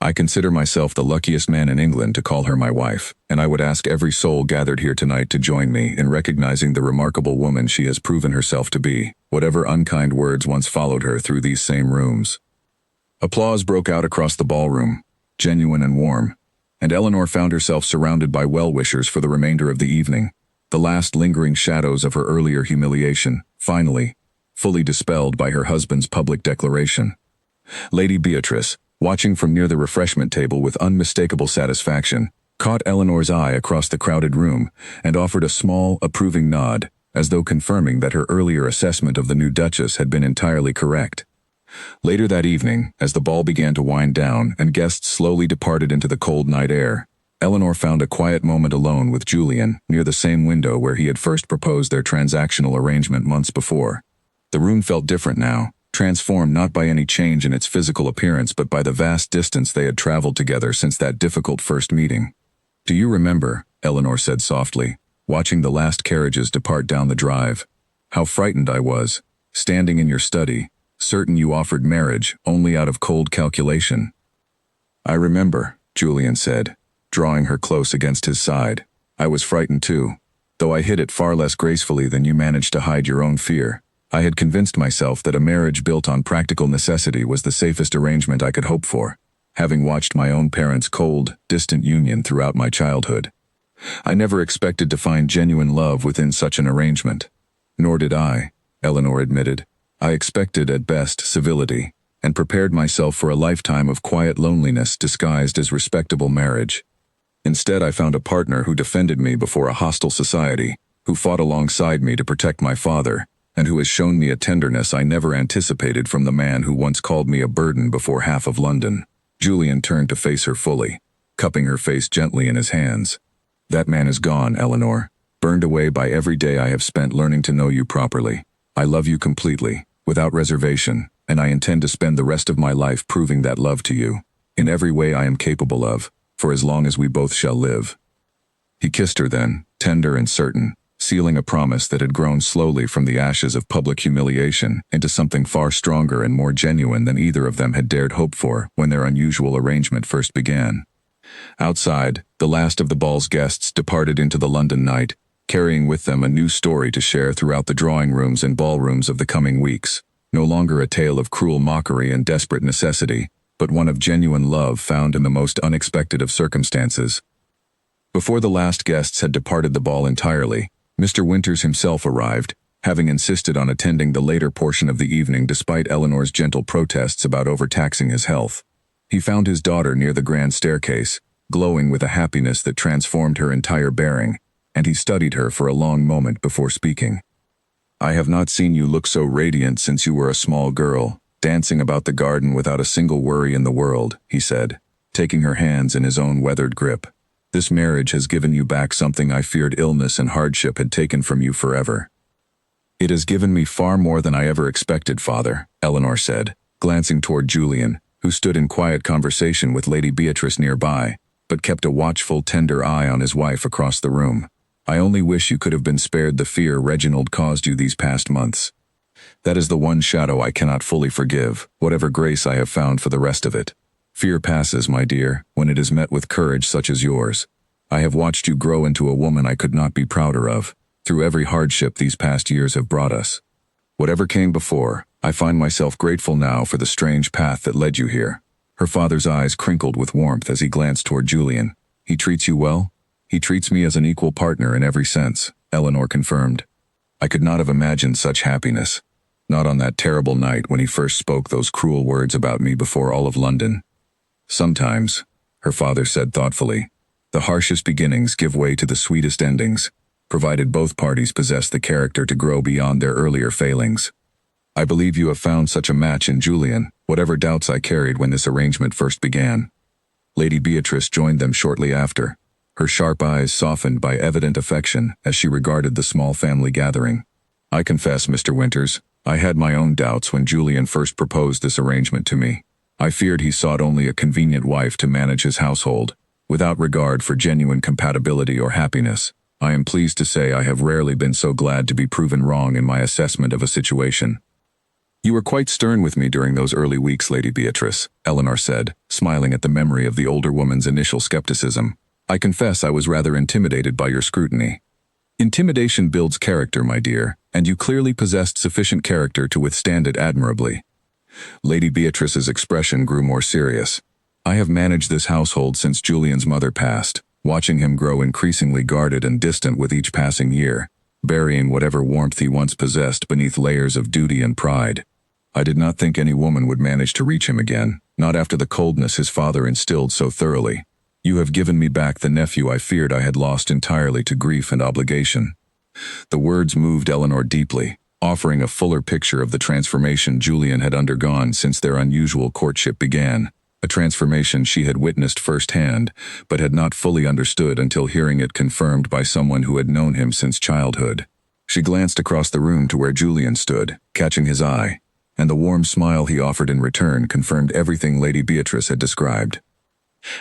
"I consider myself the luckiest man in England to call her my wife, and I would ask every soul gathered here tonight to join me in recognizing the remarkable woman she has proven herself to be, whatever unkind words once followed her through these same rooms." Applause broke out across the ballroom, genuine and warm, and Eleanor found herself surrounded by well-wishers for the remainder of the evening, the last lingering shadows of her earlier humiliation, finally, fully dispelled by her husband's public declaration. Lady Beatrice, watching from near the refreshment table with unmistakable satisfaction, caught Eleanor's eye across the crowded room and offered a small, approving nod, as though confirming that her earlier assessment of the new Duchess had been entirely correct. Later that evening, as the ball began to wind down and guests slowly departed into the cold night air, Eleanor found a quiet moment alone with Julian near the same window where he had first proposed their transactional arrangement months before. The room felt different now, transformed not by any change in its physical appearance but by the vast distance they had traveled together since that difficult first meeting. "Do you remember," Eleanor said softly, watching the last carriages depart down the drive, "how frightened I was, standing in your study, certain you offered marriage only out of cold calculation?" "I remember," Julian said, drawing her close against his side. "I was frightened too, though I hid it far less gracefully than you managed to hide your own fear. I had convinced myself that a marriage built on practical necessity was the safest arrangement I could hope for, having watched my own parents' cold, distant union throughout my childhood. I never expected to find genuine love within such an arrangement." "Nor did I," Eleanor admitted. "I expected, at best, civility, and prepared myself for a lifetime of quiet loneliness disguised as respectable marriage. Instead, I found a partner who defended me before a hostile society, who fought alongside me to protect my father, and who has shown me a tenderness I never anticipated from the man who once called me a burden before half of London." Julian turned to face her fully, cupping her face gently in his hands. "That man is gone, Eleanor, burned away by every day I have spent learning to know you properly. I love you completely, without reservation, and I intend to spend the rest of my life proving that love to you, in every way I am capable of, for as long as we both shall live." He kissed her then, tender and certain, sealing a promise that had grown slowly from the ashes of public humiliation into something far stronger and more genuine than either of them had dared hope for when their unusual arrangement first began. Outside, the last of the ball's guests departed into the London night, carrying with them a new story to share throughout the drawing rooms and ballrooms of the coming weeks, no longer a tale of cruel mockery and desperate necessity, but one of genuine love found in the most unexpected of circumstances. Before the last guests had departed the ball entirely, Mr. Winters himself arrived, having insisted on attending the later portion of the evening despite Eleanor's gentle protests about overtaxing his health. He found his daughter near the grand staircase, glowing with a happiness that transformed her entire bearing, and he studied her for a long moment before speaking. "I have not seen you look so radiant since you were a small girl, dancing about the garden without a single worry in the world," he said, taking her hands in his own weathered grip. "This marriage has given you back something I feared illness and hardship had taken from you forever." "It has given me far more than I ever expected, Father," Eleanor said, glancing toward Julian, who stood in quiet conversation with Lady Beatrice nearby, but kept a watchful, tender eye on his wife across the room. "I only wish you could have been spared the fear Reginald caused you these past months. That is the one shadow I cannot fully forgive, whatever grace I have found for the rest of it. Fear passes, my dear, when it is met with courage such as yours. I have watched you grow into a woman I could not be prouder of, through every hardship these past years have brought us. Whatever came before, I find myself grateful now for the strange path that led you here." Her father's eyes crinkled with warmth as he glanced toward Julian. "He treats you well?" "He treats me as an equal partner in every sense," Eleanor confirmed. "I could not have imagined such happiness. Not on that terrible night when he first spoke those cruel words about me before all of London. Sometimes," her father said thoughtfully, "the harshest beginnings give way to the sweetest endings, provided both parties possess the character to grow beyond their earlier failings. I believe you have found such a match in Julian, whatever doubts I carried when this arrangement first began." Lady Beatrice joined them shortly after, her sharp eyes softened by evident affection as she regarded the small family gathering. "I confess, Mr. Winters, I had my own doubts when Julian first proposed this arrangement to me. I feared he sought only a convenient wife to manage his household, without regard for genuine compatibility or happiness. I am pleased to say I have rarely been so glad to be proven wrong in my assessment of a situation. You were quite stern with me during those early weeks, Lady Beatrice, Eleanor said, smiling at the memory of the older woman's initial skepticism. I confess I was rather intimidated by your scrutiny. Intimidation builds character, my dear, and you clearly possessed sufficient character to withstand it admirably. Lady Beatrice's expression grew more serious. I have managed this household since Julian's mother passed, watching him grow increasingly guarded and distant with each passing year, burying whatever warmth he once possessed beneath layers of duty and pride. I did not think any woman would manage to reach him again, not after the coldness his father instilled so thoroughly. You have given me back the nephew I feared I had lost entirely to grief and obligation. The words moved Eleanor deeply, offering a fuller picture of the transformation Julian had undergone since their unusual courtship began, a transformation she had witnessed firsthand, but had not fully understood until hearing it confirmed by someone who had known him since childhood. She glanced across the room to where Julian stood, catching his eye, and the warm smile he offered in return confirmed everything Lady Beatrice had described.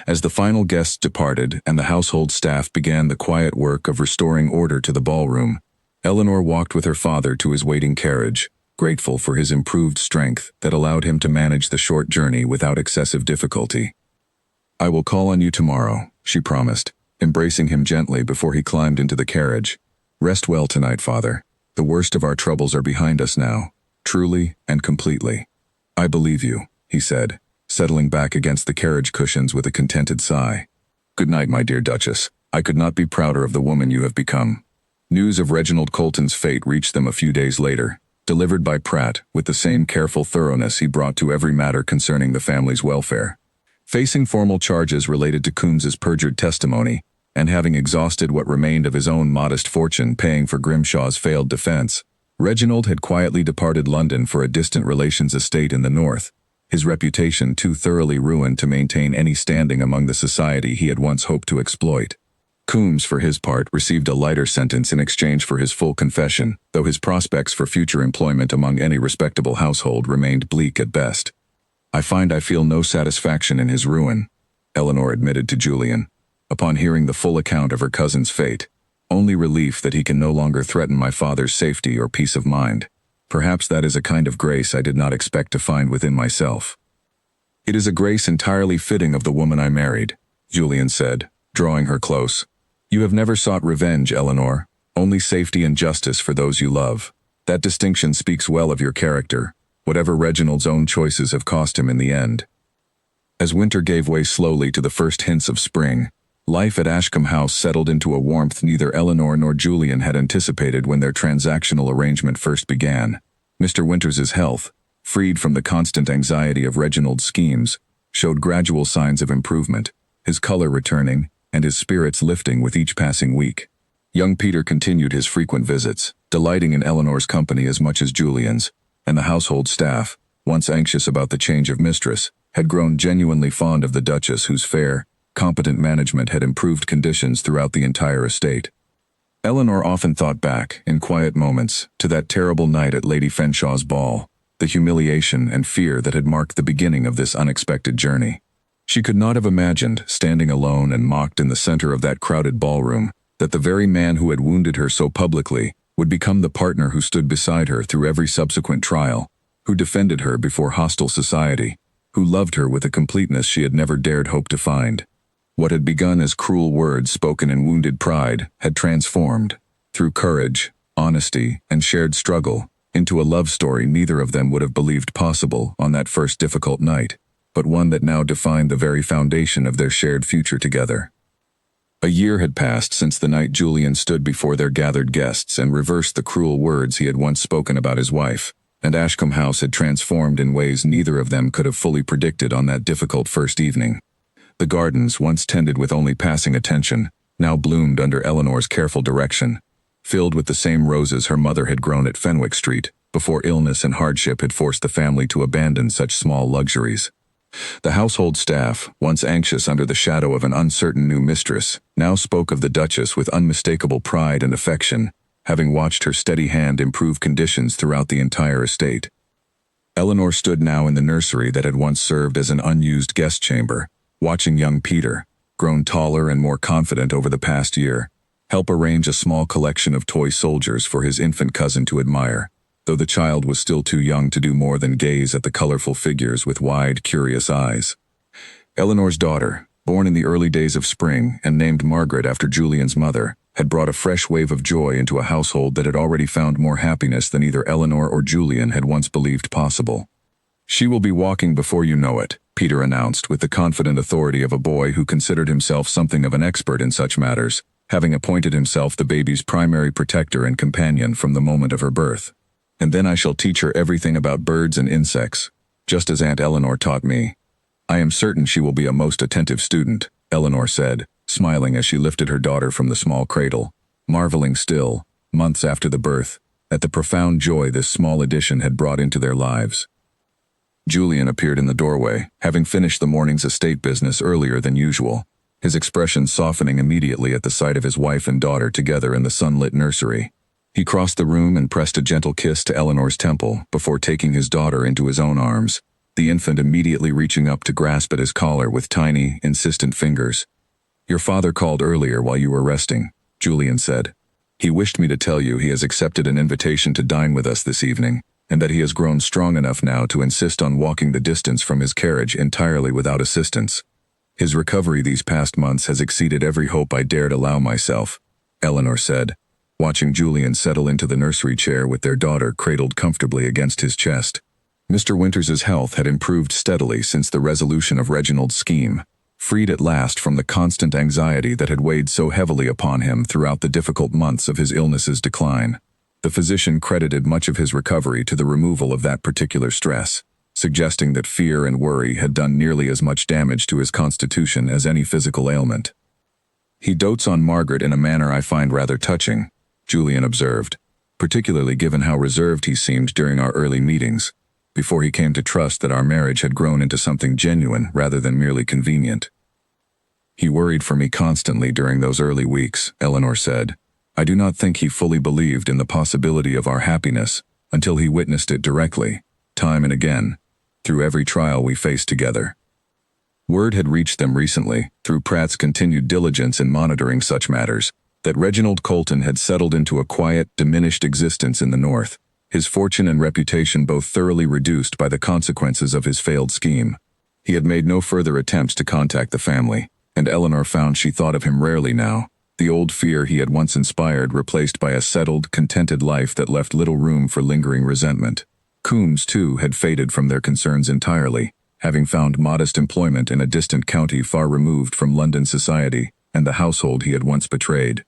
As the final guests departed and the household staff began the quiet work of restoring order to the ballroom, Eleanor walked with her father to his waiting carriage, grateful for his improved strength that allowed him to manage the short journey without excessive difficulty. I will call on you tomorrow, she promised, embracing him gently before he climbed into the carriage. Rest well tonight, father. The worst of our troubles are behind us now, truly and completely. I believe you, he said, settling back against the carriage cushions with a contented sigh. Good night, my dear Duchess. I could not be prouder of the woman you have become. News of Reginald Colton's fate reached them a few days later, delivered by Pratt with the same careful thoroughness he brought to every matter concerning the family's welfare. Facing formal charges related to Coombs's perjured testimony, and having exhausted what remained of his own modest fortune paying for Grimshaw's failed defense, Reginald had quietly departed London for a distant relations estate in the north, his reputation too thoroughly ruined to maintain any standing among the society he had once hoped to exploit. Coombs, for his part, received a lighter sentence in exchange for his full confession, though his prospects for future employment among any respectable household remained bleak at best. I find I feel no satisfaction in his ruin, Eleanor admitted to Julian, upon hearing the full account of her cousin's fate. Only relief that he can no longer threaten my father's safety or peace of mind. Perhaps that is a kind of grace I did not expect to find within myself. It is a grace entirely fitting of the woman I married, Julian said, drawing her close. You have never sought revenge, Eleanor, only safety and justice for those you love. That distinction speaks well of your character, whatever Reginald's own choices have cost him in the end. As winter gave way slowly to the first hints of spring, life at Ashcombe House settled into a warmth neither Eleanor nor Julian had anticipated when their transactional arrangement first began. Mr. Winters's health, freed from the constant anxiety of Reginald's schemes, showed gradual signs of improvement, his color returning, and his spirits lifting with each passing week. Young Peter continued his frequent visits, delighting in Eleanor's company as much as Julian's, and the household staff, once anxious about the change of mistress, had grown genuinely fond of the Duchess whose fair, competent management had improved conditions throughout the entire estate. Eleanor often thought back, in quiet moments, to that terrible night at Lady Fenshaw's ball, the humiliation and fear that had marked the beginning of this unexpected journey. She could not have imagined, standing alone and mocked in the center of that crowded ballroom, that the very man who had wounded her so publicly would become the partner who stood beside her through every subsequent trial, who defended her before hostile society, who loved her with a completeness she had never dared hope to find. What had begun as cruel words spoken in wounded pride had transformed, through courage, honesty, and shared struggle, into a love story neither of them would have believed possible on that first difficult night, but one that now defined the very foundation of their shared future together. A year had passed since the night Julian stood before their gathered guests and reversed the cruel words he had once spoken about his wife, and Ashcombe House had transformed in ways neither of them could have fully predicted on that difficult first evening. The gardens, once tended with only passing attention, now bloomed under Eleanor's careful direction, filled with the same roses her mother had grown at Fenwick Street, before illness and hardship had forced the family to abandon such small luxuries. The household staff, once anxious under the shadow of an uncertain new mistress, now spoke of the Duchess with unmistakable pride and affection, having watched her steady hand improve conditions throughout the entire estate. Eleanor stood now in the nursery that had once served as an unused guest chamber, watching young Peter, grown taller and more confident over the past year, help arrange a small collection of toy soldiers for his infant cousin to admire, though the child was still too young to do more than gaze at the colorful figures with wide, curious eyes. Eleanor's daughter, born in the early days of spring and named Margaret after Julian's mother, had brought a fresh wave of joy into a household that had already found more happiness than either Eleanor or Julian had once believed possible. "She will be walking before you know it," Peter announced with the confident authority of a boy who considered himself something of an expert in such matters, having appointed himself the baby's primary protector and companion from the moment of her birth. "And then I shall teach her everything about birds and insects, just as Aunt Eleanor taught me. I am certain she will be a most attentive student," Eleanor said, smiling as she lifted her daughter from the small cradle, marveling still, months after the birth, at the profound joy this small addition had brought into their lives. Julian appeared in the doorway, having finished the morning's estate business earlier than usual, his expression softening immediately at the sight of his wife and daughter together in the sunlit nursery. He crossed the room and pressed a gentle kiss to Eleanor's temple before taking his daughter into his own arms, the infant immediately reaching up to grasp at his collar with tiny, insistent fingers. "Your father called earlier while you were resting," Julian said. "He wished me to tell you he has accepted an invitation to dine with us this evening, and that he has grown strong enough now to insist on walking the distance from his carriage entirely without assistance. His recovery these past months has exceeded every hope I dared allow myself," Eleanor said, watching Julian settle into the nursery chair with their daughter cradled comfortably against his chest. Mr. Winters's health had improved steadily since the resolution of Reginald's scheme, freed at last from the constant anxiety that had weighed so heavily upon him throughout the difficult months of his illness's decline. The physician credited much of his recovery to the removal of that particular stress, suggesting that fear and worry had done nearly as much damage to his constitution as any physical ailment. "He dotes on Margaret in a manner I find rather touching," Julian observed, "particularly given how reserved he seemed during our early meetings, before he came to trust that our marriage had grown into something genuine rather than merely convenient." "He worried for me constantly during those early weeks," Eleanor said. "I do not think he fully believed in the possibility of our happiness until he witnessed it directly, time and again, through every trial we faced together." Word had reached them recently, through Pratt's continued diligence in monitoring such matters, that Reginald Colton had settled into a quiet, diminished existence in the north, his fortune and reputation both thoroughly reduced by the consequences of his failed scheme. He had made no further attempts to contact the family, and Eleanor found she thought of him rarely now, the old fear he had once inspired replaced by a settled, contented life that left little room for lingering resentment. Coombs, too, had faded from their concerns entirely, having found modest employment in a distant county far removed from London society and the household he had once betrayed.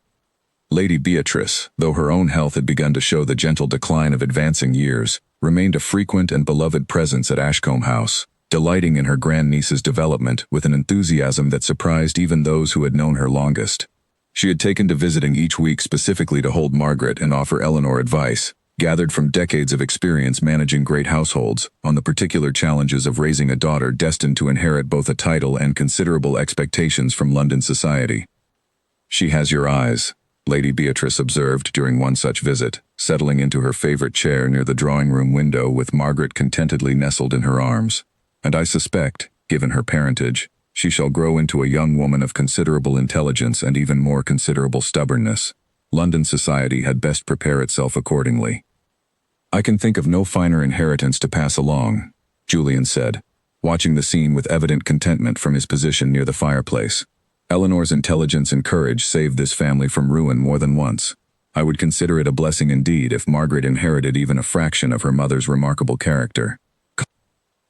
Lady Beatrice, though her own health had begun to show the gentle decline of advancing years, remained a frequent and beloved presence at Ashcombe House, delighting in her grandniece's development with an enthusiasm that surprised even those who had known her longest. She had taken to visiting each week specifically to hold Margaret and offer Eleanor advice, gathered from decades of experience managing great households, on the particular challenges of raising a daughter destined to inherit both a title and considerable expectations from London society. "She has your eyes," Lady Beatrice observed during one such visit, settling into her favorite chair near the drawing-room window with Margaret contentedly nestled in her arms. "And I suspect, given her parentage, she shall grow into a young woman of considerable intelligence and even more considerable stubbornness. London society had best prepare itself accordingly." "I can think of no finer inheritance to pass along," Julian said, watching the scene with evident contentment from his position near the fireplace. "Eleanor's intelligence and courage saved this family from ruin more than once. I would consider it a blessing indeed if Margaret inherited even a fraction of her mother's remarkable character."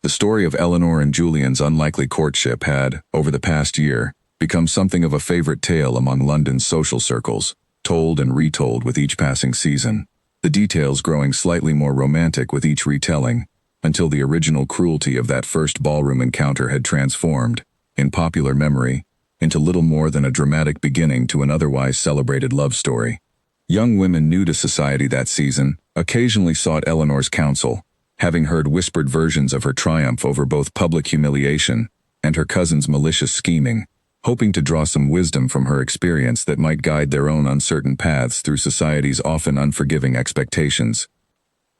The story of Eleanor and Julian's unlikely courtship had, over the past year, become something of a favorite tale among London's social circles, told and retold with each passing season, the details growing slightly more romantic with each retelling, until the original cruelty of that first ballroom encounter had transformed, in popular memory, into little more than a dramatic beginning to an otherwise celebrated love story. Young women new to society that season occasionally sought Eleanor's counsel, having heard whispered versions of her triumph over both public humiliation and her cousin's malicious scheming, hoping to draw some wisdom from her experience that might guide their own uncertain paths through society's often unforgiving expectations.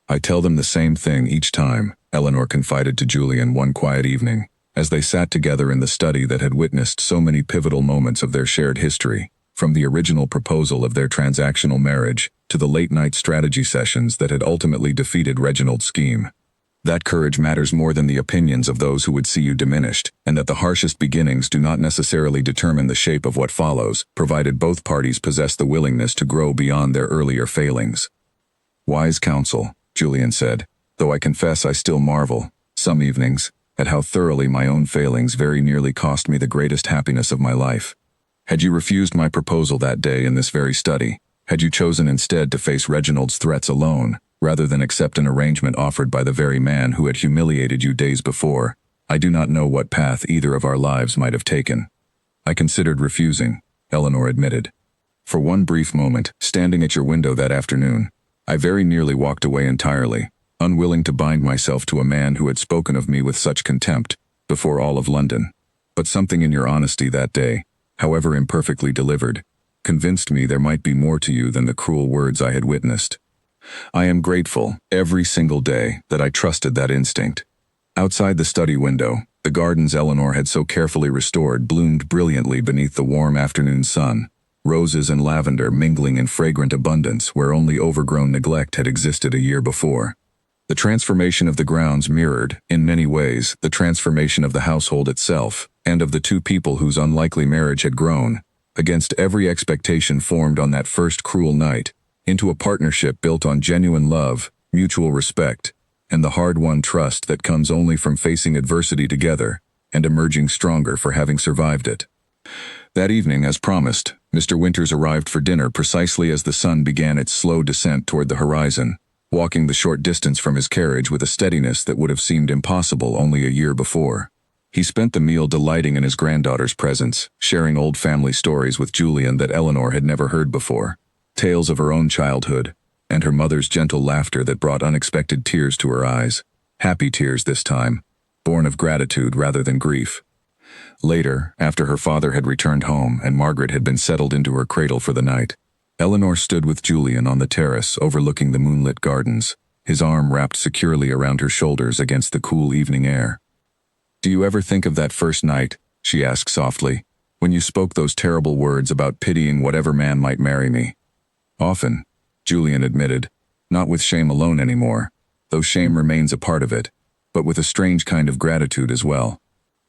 "I tell them the same thing each time," Eleanor confided to Julian one quiet evening, as they sat together in the study that had witnessed so many pivotal moments of their shared history, from the original proposal of their transactional marriage to the late-night strategy sessions that had ultimately defeated Reginald's scheme. "That courage matters more than the opinions of those who would see you diminished, and that the harshest beginnings do not necessarily determine the shape of what follows, provided both parties possess the willingness to grow beyond their earlier failings." "Wise counsel," Julian said, "though I confess I still marvel, some evenings, at how thoroughly my own failings very nearly cost me the greatest happiness of my life. Had you refused my proposal that day in this very study, had you chosen instead to face Reginald's threats alone, rather than accept an arrangement offered by the very man who had humiliated you days before, I do not know what path either of our lives might have taken." "I considered refusing," Eleanor admitted. "For one brief moment, standing at your window that afternoon, I very nearly walked away entirely, unwilling to bind myself to a man who had spoken of me with such contempt, before all of London. But something in your honesty that day, however imperfectly delivered, convinced me there might be more to you than the cruel words I had witnessed. I am grateful, every single day, that I trusted that instinct." Outside the study window, the gardens Eleanor had so carefully restored bloomed brilliantly beneath the warm afternoon sun, roses and lavender mingling in fragrant abundance where only overgrown neglect had existed a year before. The transformation of the grounds mirrored, in many ways, the transformation of the household itself, and of the two people whose unlikely marriage had grown, against every expectation formed on that first cruel night, into a partnership built on genuine love, mutual respect, and the hard-won trust that comes only from facing adversity together and emerging stronger for having survived it. That evening, as promised, Mr. Winters arrived for dinner precisely as the sun began its slow descent toward the horizon, walking the short distance from his carriage with a steadiness that would have seemed impossible only a year before. He spent the meal delighting in his granddaughter's presence, sharing old family stories with Julian that Eleanor had never heard before, tales of her own childhood, and her mother's gentle laughter that brought unexpected tears to her eyes, happy tears this time, born of gratitude rather than grief. Later, after her father had returned home and Margaret had been settled into her cradle for the night, Eleanor stood with Julian on the terrace overlooking the moonlit gardens, his arm wrapped securely around her shoulders against the cool evening air. "Do you ever think of that first night," she asked softly, "when you spoke those terrible words about pitying whatever man might marry me?" "Often," Julian admitted, "not with shame alone anymore, though shame remains a part of it, but with a strange kind of gratitude as well.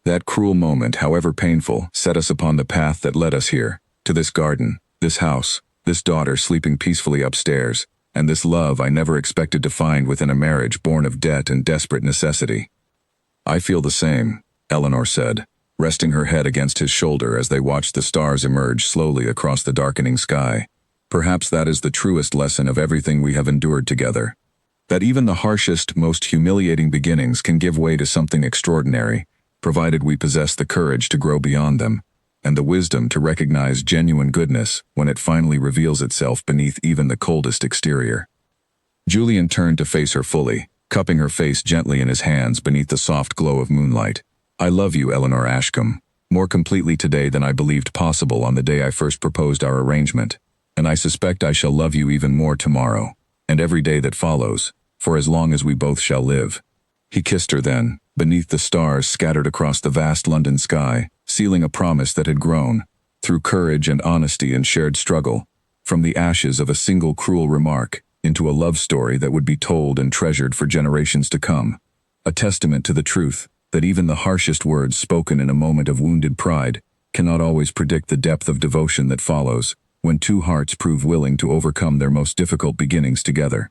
That cruel moment, however painful, set us upon the path that led us here, to this garden, this house, this daughter sleeping peacefully upstairs, and this love I never expected to find within a marriage born of debt and desperate necessity." "I feel the same," Eleanor said, resting her head against his shoulder as they watched the stars emerge slowly across the darkening sky. "Perhaps that is the truest lesson of everything we have endured together. That even the harshest, most humiliating beginnings can give way to something extraordinary, provided we possess the courage to grow beyond them, and the wisdom to recognize genuine goodness when it finally reveals itself beneath even the coldest exterior." Julian turned to face her fully, cupping her face gently in his hands beneath the soft glow of moonlight. "I love you, Eleanor Ashcombe, more completely today than I believed possible on the day I first proposed our arrangement, and I suspect I shall love you even more tomorrow, and every day that follows, for as long as we both shall live." He kissed her then, beneath the stars scattered across the vast London sky, sealing a promise that had grown, through courage and honesty and shared struggle, from the ashes of a single cruel remark, into a love story that would be told and treasured for generations to come. A testament to the truth that even the harshest words spoken in a moment of wounded pride cannot always predict the depth of devotion that follows when two hearts prove willing to overcome their most difficult beginnings together.